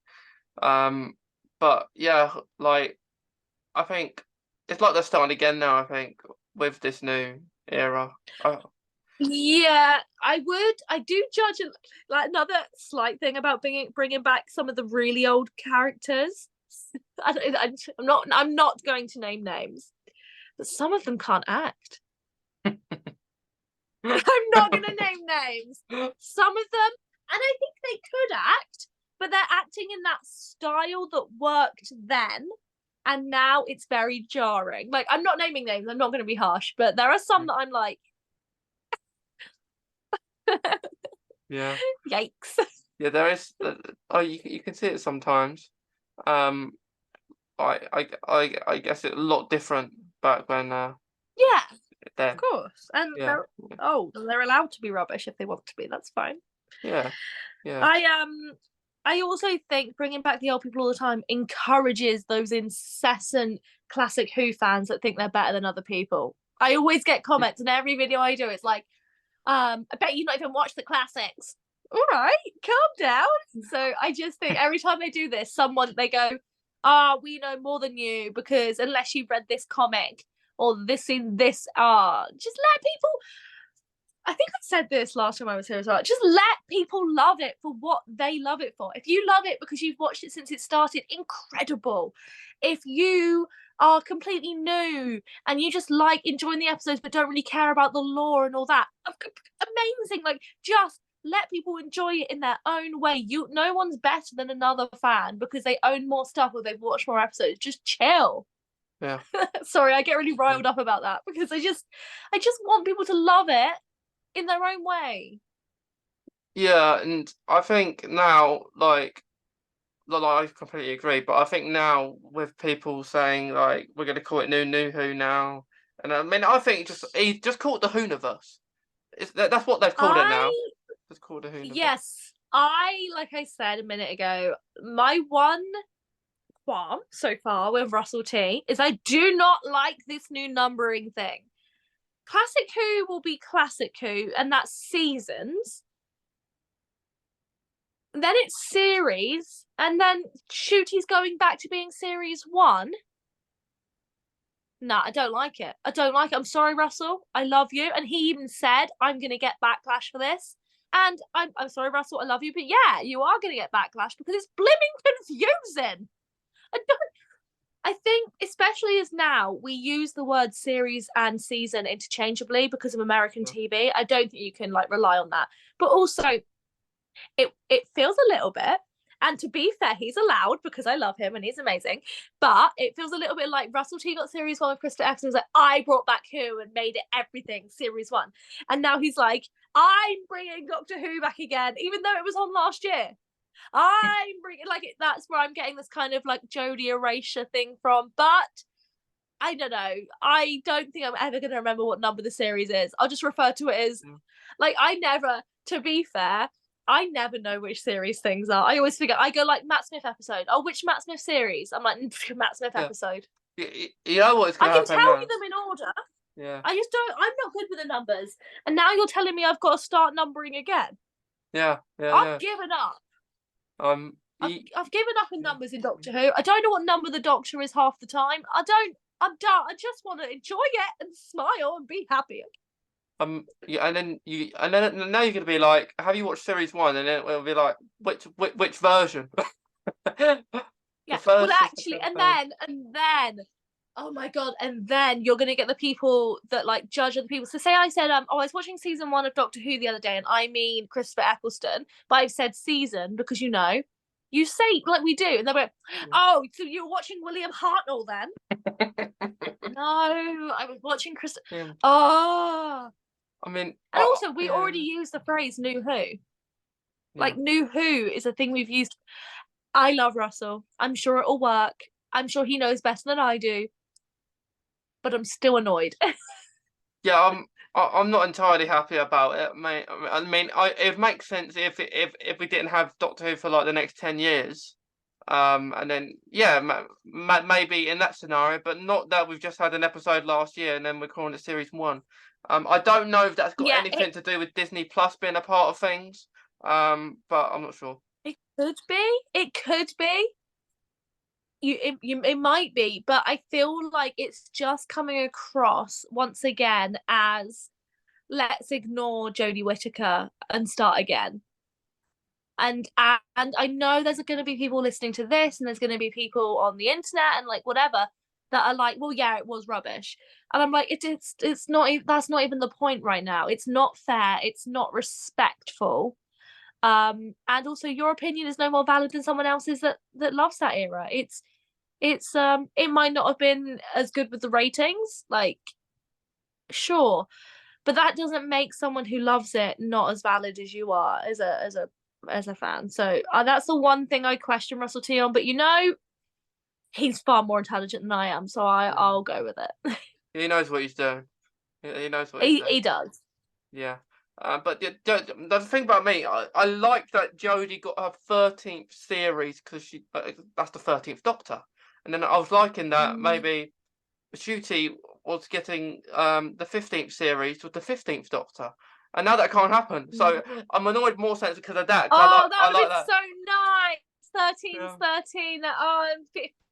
But yeah, like I think it's like they're starting again now. I think with this new era. Yeah, I do judge it. Like another slight thing about bringing back some of the really old characters. I'm not going to name names, but some of them can't act. I'm not going to name names. Some of them, and I think they could act, but they're acting in that style that worked then, and now it's very jarring. Like I'm not naming names. I'm not going to be harsh, but there are some that I'm like, Yeah. yikes. Yeah, there is. Oh, you can see it sometimes. Um, I guess it's a lot different back when Yeah, of then. course. And Yeah, they're old and they're allowed to be rubbish if they want to be. That's fine. yeah, yeah, I also think bringing back the old people all the time encourages those incessant classic Who fans that think they're better than other people. I always get comments in every video I do. It's like, I bet you not even watch the classics. All right, calm down. So I just think every time they do this, they go, we know more than you because unless you've read this comic or this in this just let people. I think I said this last time I was here as well. Just let people love it for what they love it for. If you love it because you've watched it since it started, incredible. If you are completely new and you just like enjoying the episodes but don't really care about the lore and all that, amazing. Like just let people enjoy it in their own way. No one's better than another fan because they own more stuff or they've watched more episodes. Just chill. yeah. Sorry, I get really riled up about that because I just want people to love it in their own way. Yeah, and I think now, I completely agree. But I think now with people saying like we're gonna call it New Who now, and I mean I think just call it the Whoniverse. That's what they've called it now. Just call it the Whoniverse. Yes, like I said a minute ago, my one qualm so far with Russell T is I do not like this new numbering thing. Classic Who will be Classic Who, and that's seasons. Then it's series, and then Shooty's going back to being series one. Nah, I don't like it. I don't like it. I'm sorry, Russell. I love you. And he even said, I'm going to get backlash for this. And I'm sorry, Russell. I love you. But yeah, you are going to get backlash because it's blimming confusing. I think, especially as now, we use the word series and season interchangeably because of American TV. I don't think you can like rely on that. But also, it feels a little bit, and to be fair, he's allowed because I love him and he's amazing. But it feels a little bit like Russell T got series one with Krista X and was like, I brought back Who and made it everything series one. And now he's like, I'm bringing Doctor Who back again, even though it was on last year. I'm bringing that's where I'm getting this kind of like Jodie erasure thing from. But I don't know. I don't think I'm ever going to remember what number the series is. I'll just refer to it as to be fair, I never know which series things are. I always forget. I go like Matt Smith episode. Oh, which Matt Smith series? I'm like Matt Smith episode. You know what's going to happen I can tell now. you them in order. Yeah. I just don't. I'm not good with the numbers, and now you're telling me I've got to start numbering again. Yeah. I've given up. I've given up in numbers in Doctor Who. I don't know what number the Doctor is half the time. I'm done. I just want to enjoy it and smile and be happy. Yeah, and then now you're gonna be like, have you watched series one? And then it'll be like, which version? Yeah. Well, actually, and then, oh my god, and then you're gonna get the people that like judge other people. So say I said, I was watching season one of Doctor Who the other day, and I mean Christopher Eccleston, but I've said season because you say like we do, and they're like, oh, so you're watching William Hartnell then? No, I was watching Chris. Yeah. Oh. I mean, and also we already used the phrase New Who. Yeah. Like New Who is a thing we've used. I love Russell. I'm sure it'll work. I'm sure he knows better than I do. But I'm still annoyed. Yeah, I'm not entirely happy about it, mate. It makes sense if we didn't have Doctor Who for like the next 10 years, and then yeah, maybe in that scenario, but not that we've just had an episode last year and then we're calling it series one. I don't know if that's got Yeah, anything to do with Disney Plus being a part of things, but I'm not sure. it could be. It could be. It might be, but I feel like it's just coming across once again as let's ignore Jodie Whittaker and start again. And I know there's going to be people listening to this, and there's going to be people on the internet and like whatever that are like, well, yeah, it was rubbish, and I'm like, it's not. That's not even the point right now. It's not fair. It's not respectful. And also your opinion is no more valid than someone else's that loves that era. It might not have been as good with the ratings, like sure, but that doesn't make someone who loves it not as valid as you are as a fan. So that's the one thing I question Russell T on, but he's far more intelligent than I am, so I'll go with it. He knows what he's doing. He knows what he's he doing. he does. Yeah. But the thing about me, I like that Jodie got her 13th series because that's the 13th Doctor, and then I was liking that maybe Ncuti was getting the 15th series with the 15th Doctor, and now that can't happen. So I'm annoyed more sense because of that. Oh, that would I have like been that. so nice. 13's Yeah. 13. Oh, and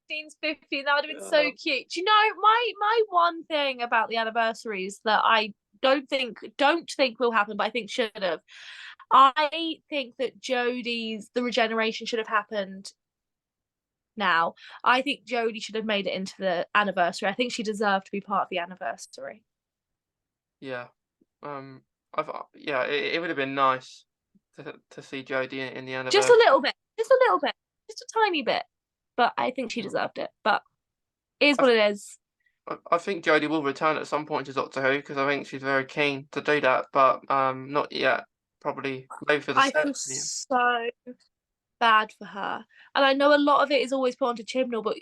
15's 15. That would have been Yeah. so cute. Do you know my one thing about the anniversaries that I don't think will happen, but I think should have. I think that Jodie's the regeneration should have happened now. I think Jodie should have made it into the anniversary. I think she deserved to be part of the anniversary. Yeah. It would have been nice to see Jodie in the anniversary. Just a little bit. Just a little bit. Just a tiny bit. But I think she deserved it. But it is what it is. I think Jodie will return at some point to Doctor Who because I think she's very keen to do that, but not yet. Probably maybe for the I feel so bad for her. And I know a lot of it is always put onto Chibnall, but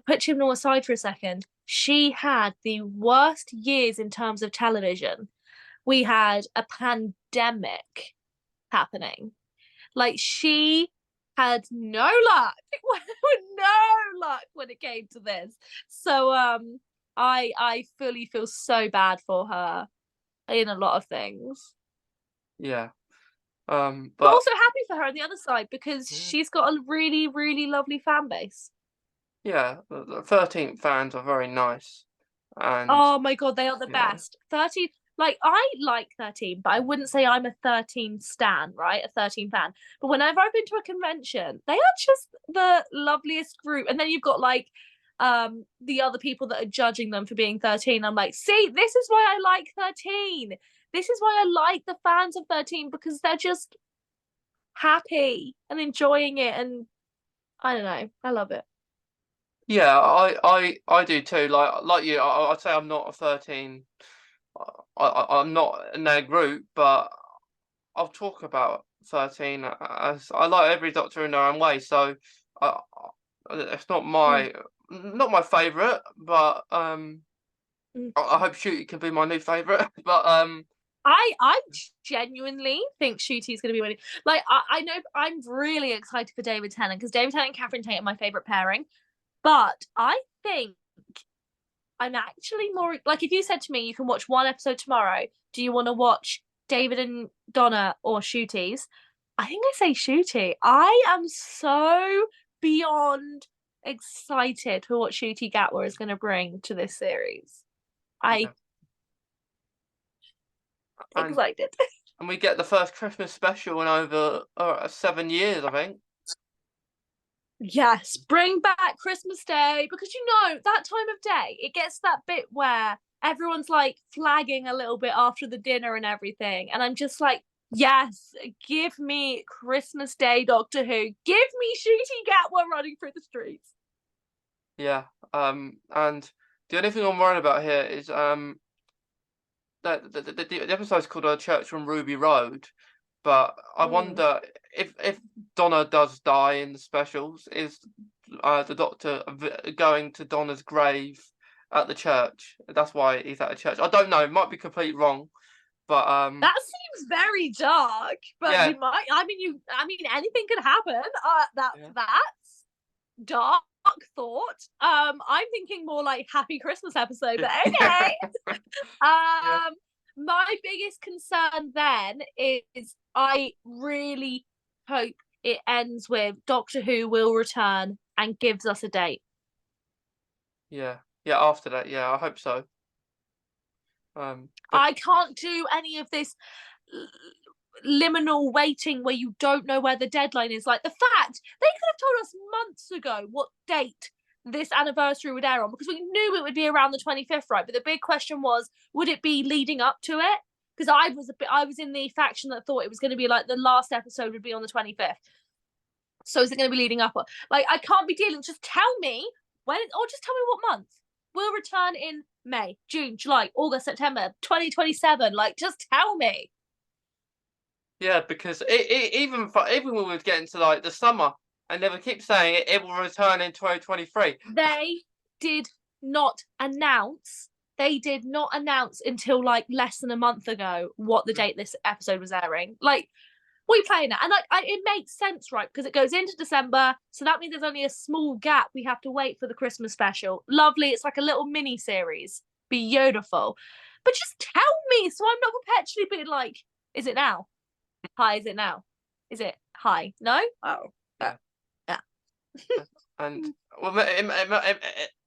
put Chibnall aside for a second. She had the worst years in terms of television. We had a pandemic happening. Like she had no luck. No luck when it came to this. So I fully feel so bad for her in a lot of things. Yeah. But also happy for her on the other side because she's got a really, really lovely fan base. Yeah, the 13th fans are very nice. And oh my god, they are the best. 13, like I like 13, but I wouldn't say I'm a 13 stan, right? A 13 fan. But whenever I've been to a convention, they are just the loveliest group. And then you've got like the other people that are judging them for being 13. I'm like, see, this is why I like 13. This is why I like the fans of 13 because they're just happy and enjoying it, and I don't know, I love it. Yeah, I do too. Like you, I'd say I'm not a 13. I'm not in their group, but I'll talk about 13 as I like every Doctor in their own way. So it's not my favourite, but I hope Ncuti can be my new favourite. But I genuinely think Ncuti's going to be winning. Like I know I'm really excited for David Tennant because David Tennant and Catherine Tate are my favourite pairing. But I think I'm actually more like if you said to me you can watch one episode tomorrow, do you want to watch David and Donna or Ncuti's? I think I say Ncuti. I am so beyond excited for what Ncuti Gatwa is going to bring to this series. Excited. And we get the first Christmas special in over 7 years, I think. Yes, bring back Christmas Day because that time of day it gets that bit where everyone's like flagging a little bit after the dinner and everything, and I'm just like, yes, give me Christmas Day Doctor Who, give me Ncuti Gatwa running through the streets. Yeah, and the only thing I'm worried about here is that the episode's called "A Church on Ruby Road," but I wonder if Donna does die in the specials, is the Doctor going to Donna's grave at the church? That's why he's at a church. I don't know. It might be completely wrong, But that seems very dark. But yeah, you might. I mean, anything could happen. yeah. That's dark thought. I'm thinking more like Happy Christmas episode, but okay. Yeah. My biggest concern then is I really hope it ends with Doctor Who will return and gives us a date. Yeah. Yeah, after that, yeah, I hope so. But I can't do any of this liminal waiting where you don't know where the deadline is. Like the fact they could have told us months ago what date this anniversary would air on, because we knew it would be around the 25th, right? But the big question was, would it be leading up to it? Because I was in the faction that thought it was going to be like the last episode would be on the 25th. So is it going to be leading up? Like, I can't be dealing. Just tell me when, or just tell me what month. We'll return in May, June, July, August, September 2027. Like, just tell me. yeah, because even when we get into like the summer, and they would keep saying it will return in 2023. They did not announce. They did not announce until like less than a month ago what the date this episode was airing. Like, we playing it, and like it makes sense, right? Because it goes into December, so that means there's only a small gap. We have to wait for the Christmas special. Lovely, it's like a little mini series. Beautiful, but just tell me, so I'm not perpetually being like, "Is it now? Hi, is it now? Is it hi? No? Oh, Yeah. yeah." And well,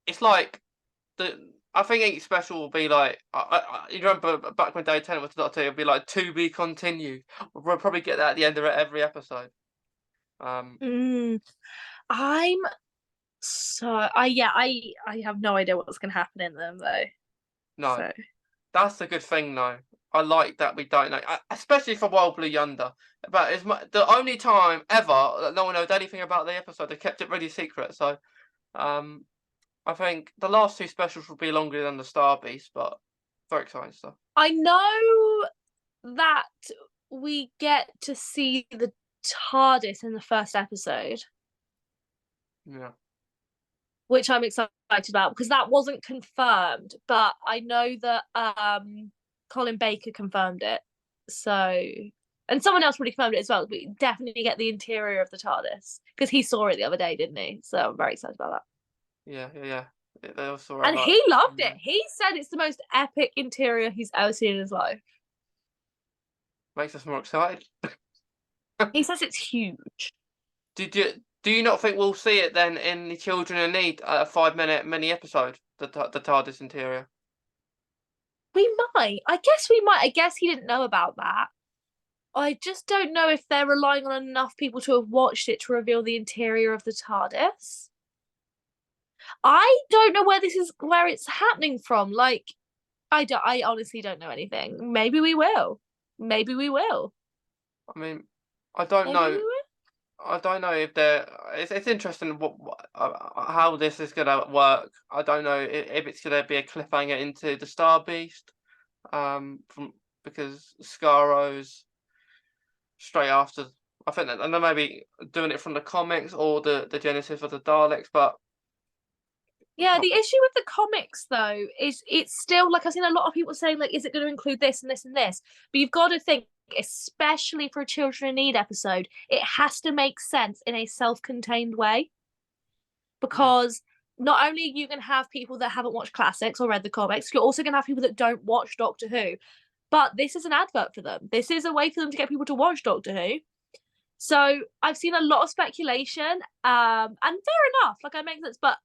it's like I think each special will be like you remember back when Day 10 was Doctor, it'll be like to be continued. We'll probably get that at the end of every episode. I'm so I have no idea what's gonna happen in them though. No, So that's a good thing though. I like that we don't know, especially for Wild Blue Yonder. But it's the only time ever that no one knows anything about the episode. They kept it really secret. So um, I think the last two specials will be longer than the Star Beast, but very exciting stuff. I know that we get to see the TARDIS in the first episode, Yeah. which I'm excited about because that wasn't confirmed, but I know that Colin Baker confirmed it. So, and someone else really confirmed it as well. We definitely get the interior of the TARDIS because he saw it the other day, didn't he? So I'm very excited about that. Yeah. They also And he loved it. He said it's the most epic interior he's ever seen in his life. Makes us more excited. He says it's huge. Do you not think we'll see it then in the Children in Need, a 5-minute mini episode, the TARDIS interior? We might. I guess we might. I guess he didn't know about that. I just don't know if they're relying on enough people to have watched it to reveal the interior of the TARDIS. I don't know where it's happening from. Like, I honestly don't know anything. Maybe we will. Maybe we will. I mean, I don't Maybe we know. will. I don't know if they're. It's interesting how this is gonna work. I don't know if it's gonna be a cliffhanger into the Star Beast, from because Scaro's straight after. I think that, and they may be doing it from the comics or the Genesis of the Daleks, but Yeah, the issue with the comics though is it's still like I've seen a lot of people saying like, is it going to include this and this and this? But you've got to think, especially for a Children in Need episode, it has to make sense in a self-contained way. Because not only are you going to have people that haven't watched classics or read the comics, you're also going to have people that don't watch Doctor Who. But this is an advert for them. This is a way for them to get people to watch Doctor Who. So I've seen a lot of speculation, and fair enough, like I make sense, but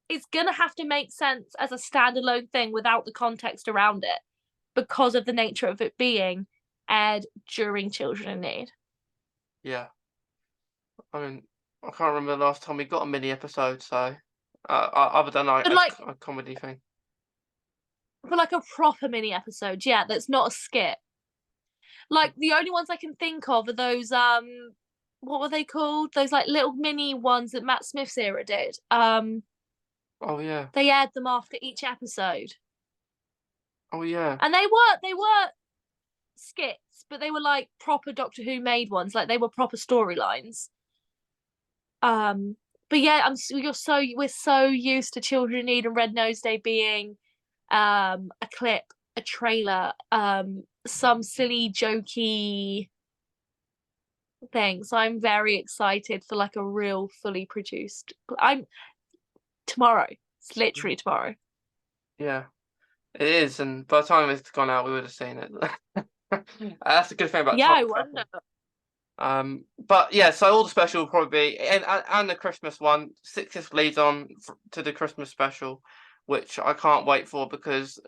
it's gonna have to make sense as a standalone thing without the context around it because of the nature of it being aired during Children in Need. yeah. I mean, I can't remember the last time we got a mini episode, so other than like a comedy thing. For like a proper mini episode, yeah, that's not a skit. Like the only ones I can think of are those what were they called? Those like little mini ones that Matt Smith's era did. Oh yeah. They aired them after each episode. Oh yeah. And they were skits, but they were like proper Doctor Who made ones, like they were proper storylines. But yeah, we're so used to Children in Need and Red Nose Day being a clip, a trailer, some silly jokey thing. So I'm very excited for like a real fully produced. I'm tomorrow. It's literally tomorrow. Yeah, it is, and by the time it's gone out, we would have seen it. That's a good thing about Yeah, time I travel. wonder. But yeah, so all the special will probably be, and the Christmas one, 60th leads on to the Christmas special, which I can't wait for because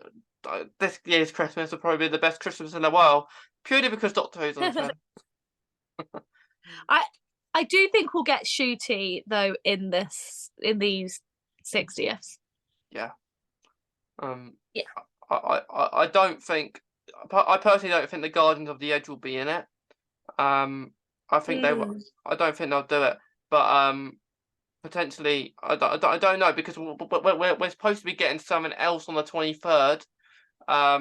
this year's Christmas will probably be the best Christmas in a while, purely because Doctor Who's on return. I I do think we'll get Shooty though in these 60ths. Yeah. Um, Yeah. I don't think, I personally don't think the Guardians of the Edge will be in it. I think they will. Mm. I don't think they'll do it, but potentially, I don't know because we're supposed to be getting something else on the 23rd. I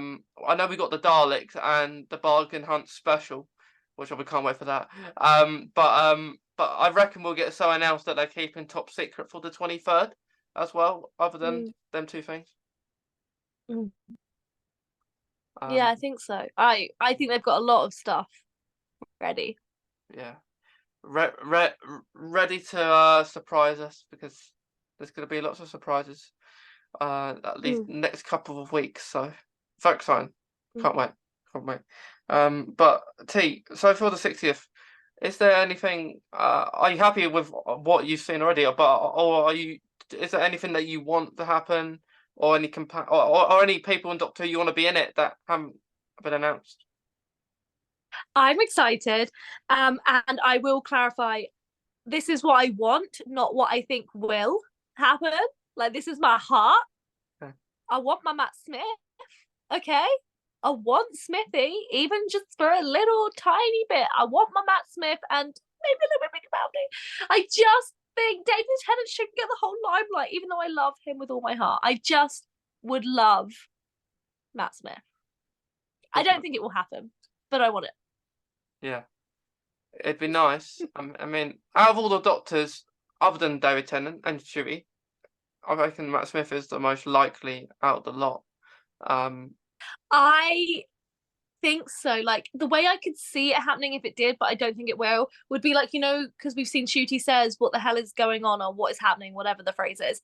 know we got the Daleks and the Bargain Hunt special, which we can't wait for that. But I reckon we'll get something else that they're keeping top secret for the 23rd as well, other than them two things. Mm. Yeah, Um, I think so. I think they've got a lot of stuff ready. yeah, ready to surprise us because there's going to be lots of surprises. At least next couple of weeks. So very exciting. Can't wait. Can't wait. But T, so for the 60th, is there anything? Are you happy with what you've seen already, or are you? Is there anything that you want to happen, or any or any people in Doctor Who you want to be in it that haven't been announced? I'm excited. And I will clarify, this is what I want, not what I think will happen. Like, this is my heart. Okay. I want my Matt Smith. Okay. I want Smithy, even just for a little tiny bit. I want my Matt Smith and maybe a little bit Rick Capaldi. I just think David Tennant should get the whole limelight, even though I love him with all my heart. I just would love Matt Smith. I don't think it will happen, but I want it. Yeah, it'd be nice. I mean, out of all the Doctors, other than David Tennant and Chewie, I reckon Matt Smith is the most likely out of the lot. I think so. Like, the way I could see it happening if it did, but I don't think it will, would be like, because we've seen Shooty says, what the hell is going on, or what is happening, whatever the phrase is.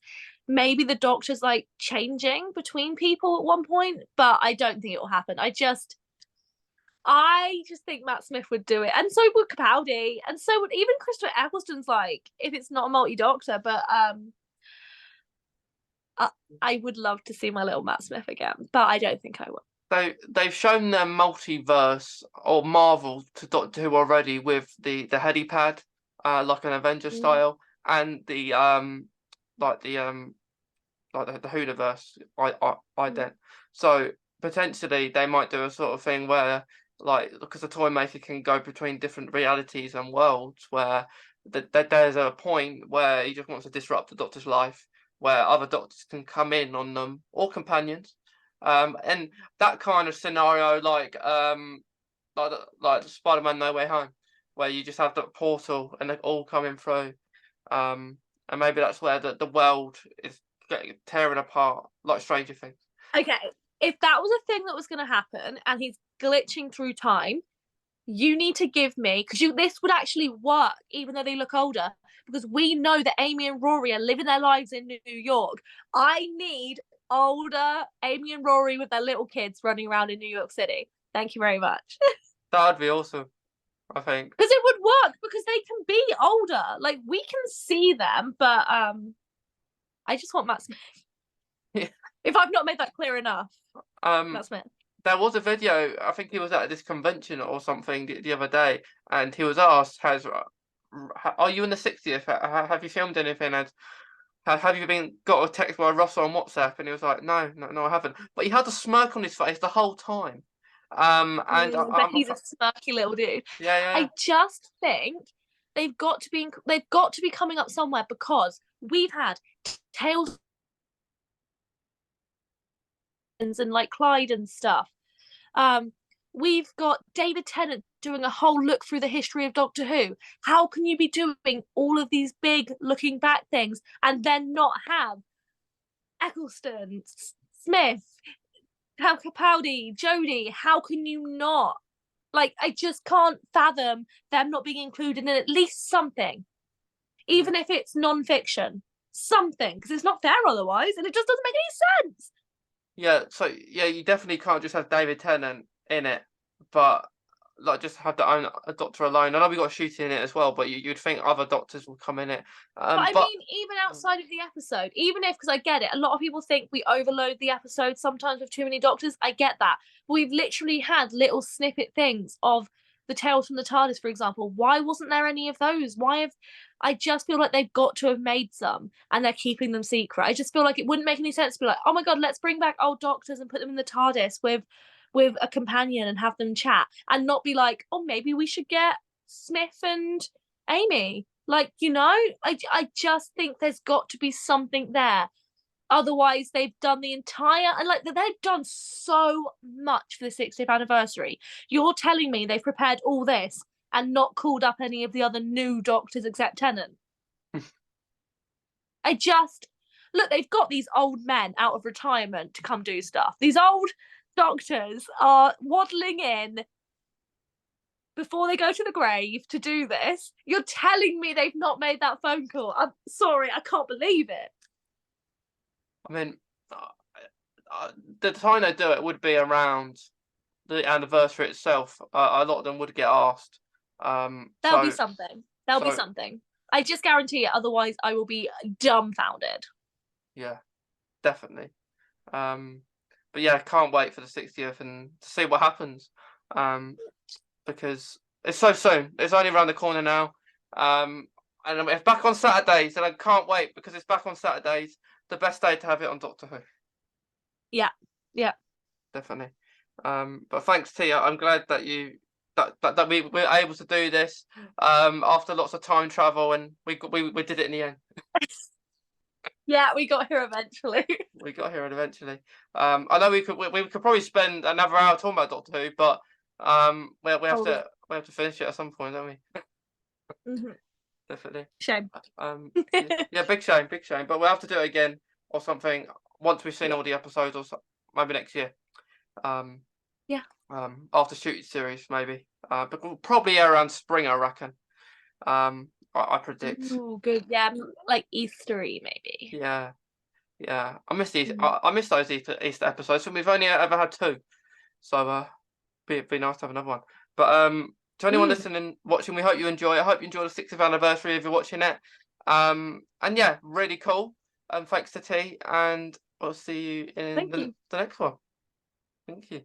Maybe the Doctor's like changing between people at one point, but I don't think it will happen. I just think Matt Smith would do it, and so would Capaldi, and so would even Christopher Eccleston's. Like, if it's not a multi-Doctor, but I would love to see my little Matt Smith again, but I don't think I will. They've shown their multiverse or Marvel to Doctor Who already with the helipad, like an Avengers style, and the like the Whoniverse ident. So potentially they might do a sort of thing where, like, because the toy maker can go between different realities and worlds, where there's a point where he just wants to disrupt the Doctor's life, where other Doctors can come in on them or companions. And that kind of scenario, like Spider-Man No Way Home, where you just have that portal and they're all coming through. And maybe that's where the world is getting tearing apart, like Stranger Things. Okay, if that was a thing that was going to happen and he's glitching through time, you need to give me, because this would actually work even though they look older, because we know that Amy and Rory are living their lives in New York. I need older Amy and Rory with their little kids running around in New York City. Thank you very much. That would be awesome, I think. Because it would work, because they can be older. Like, we can see them, but I just want Matt Smith. Yeah. If I've not made that clear enough, Matt Smith. There was a video, I think he was at this convention or something the other day, and he was asked, are you in the 60th? Have you filmed anything? And have you got a text by Russell on WhatsApp? And he was like, no, I haven't. But he had a smirk on his face the whole time. But he's a smirky little dude. Yeah. I just think they've got to be coming up somewhere, because we've had Tales and like Clyde and stuff. We've got David Tennant doing a whole look through the history of Doctor Who. How can you be doing all of these big looking back things and then not have Eccleston, Smith, Capaldi, Jodie, how can you not? Like, I just can't fathom them not being included in at least something, even if it's non-fiction, something, because it's not fair otherwise, and it just doesn't make any sense. Yeah, so yeah, you definitely can't just have David Tennant in it, but like just have a doctor alone. I know we got Shooty in it as well, but you'd think other doctors will come in it. But I mean, even outside of the episode, even if, because I get it, a lot of people think we overload the episode sometimes with too many doctors. I get that. But we've literally had little snippet things of the Tales from the TARDIS, for example. Why wasn't there any of those? I just feel like they've got to have made some and they're keeping them secret. I just feel like it wouldn't make any sense to be like, oh my God, let's bring back old doctors and put them in the TARDIS with a companion and have them chat, and not be like, oh, maybe we should get Smith and Amy. Like, I just think there's got to be something there. Otherwise, they've done the entire, and like, they've done so much for the 60th anniversary. You're telling me they've prepared all this and not called up any of the other new doctors except Tennant? Look, they've got these old men out of retirement to come do stuff. These old doctors are waddling in before they go to the grave to do this. You're telling me they've not made that phone call? I'm sorry, I can't believe it. I mean, the time they do it would be around the anniversary itself. A lot of them would get asked. There'll be something. There'll be something. I just guarantee it. Otherwise, I will be dumbfounded. Yeah, definitely. But yeah, can't wait for the 60th and to see what happens. Because it's so soon. It's only around the corner now. And it's back on Saturdays, and I can't wait because it's back on Saturdays. The best day to have it on Doctor Who. Yeah, definitely. But thanks, Tia. I'm glad that that we were able to do this. After lots of time travel, and we did it in the end. Yeah, we got here eventually. We got here eventually. I know we could probably spend another hour talking about Doctor Who, but we have to finish it at some point, don't we? Mm-hmm. Definitely. Shame. Yeah, big shame. But we'll have to do it again or something once we've seen all the episodes, or maybe next year. After Shooting series, maybe. But we'll probably air around spring, I reckon. I predict. Ooh, good. Yeah, like Eastery, maybe. Yeah. I miss these. I miss those Easter episodes, and we've only ever had 2. So be nice to have another one. But to anyone listening, watching, we hope you enjoy it. I hope you enjoy the 60th anniversary if you're watching it. And yeah, really cool. Thanks to T, and we'll see you in the next one. Thank you.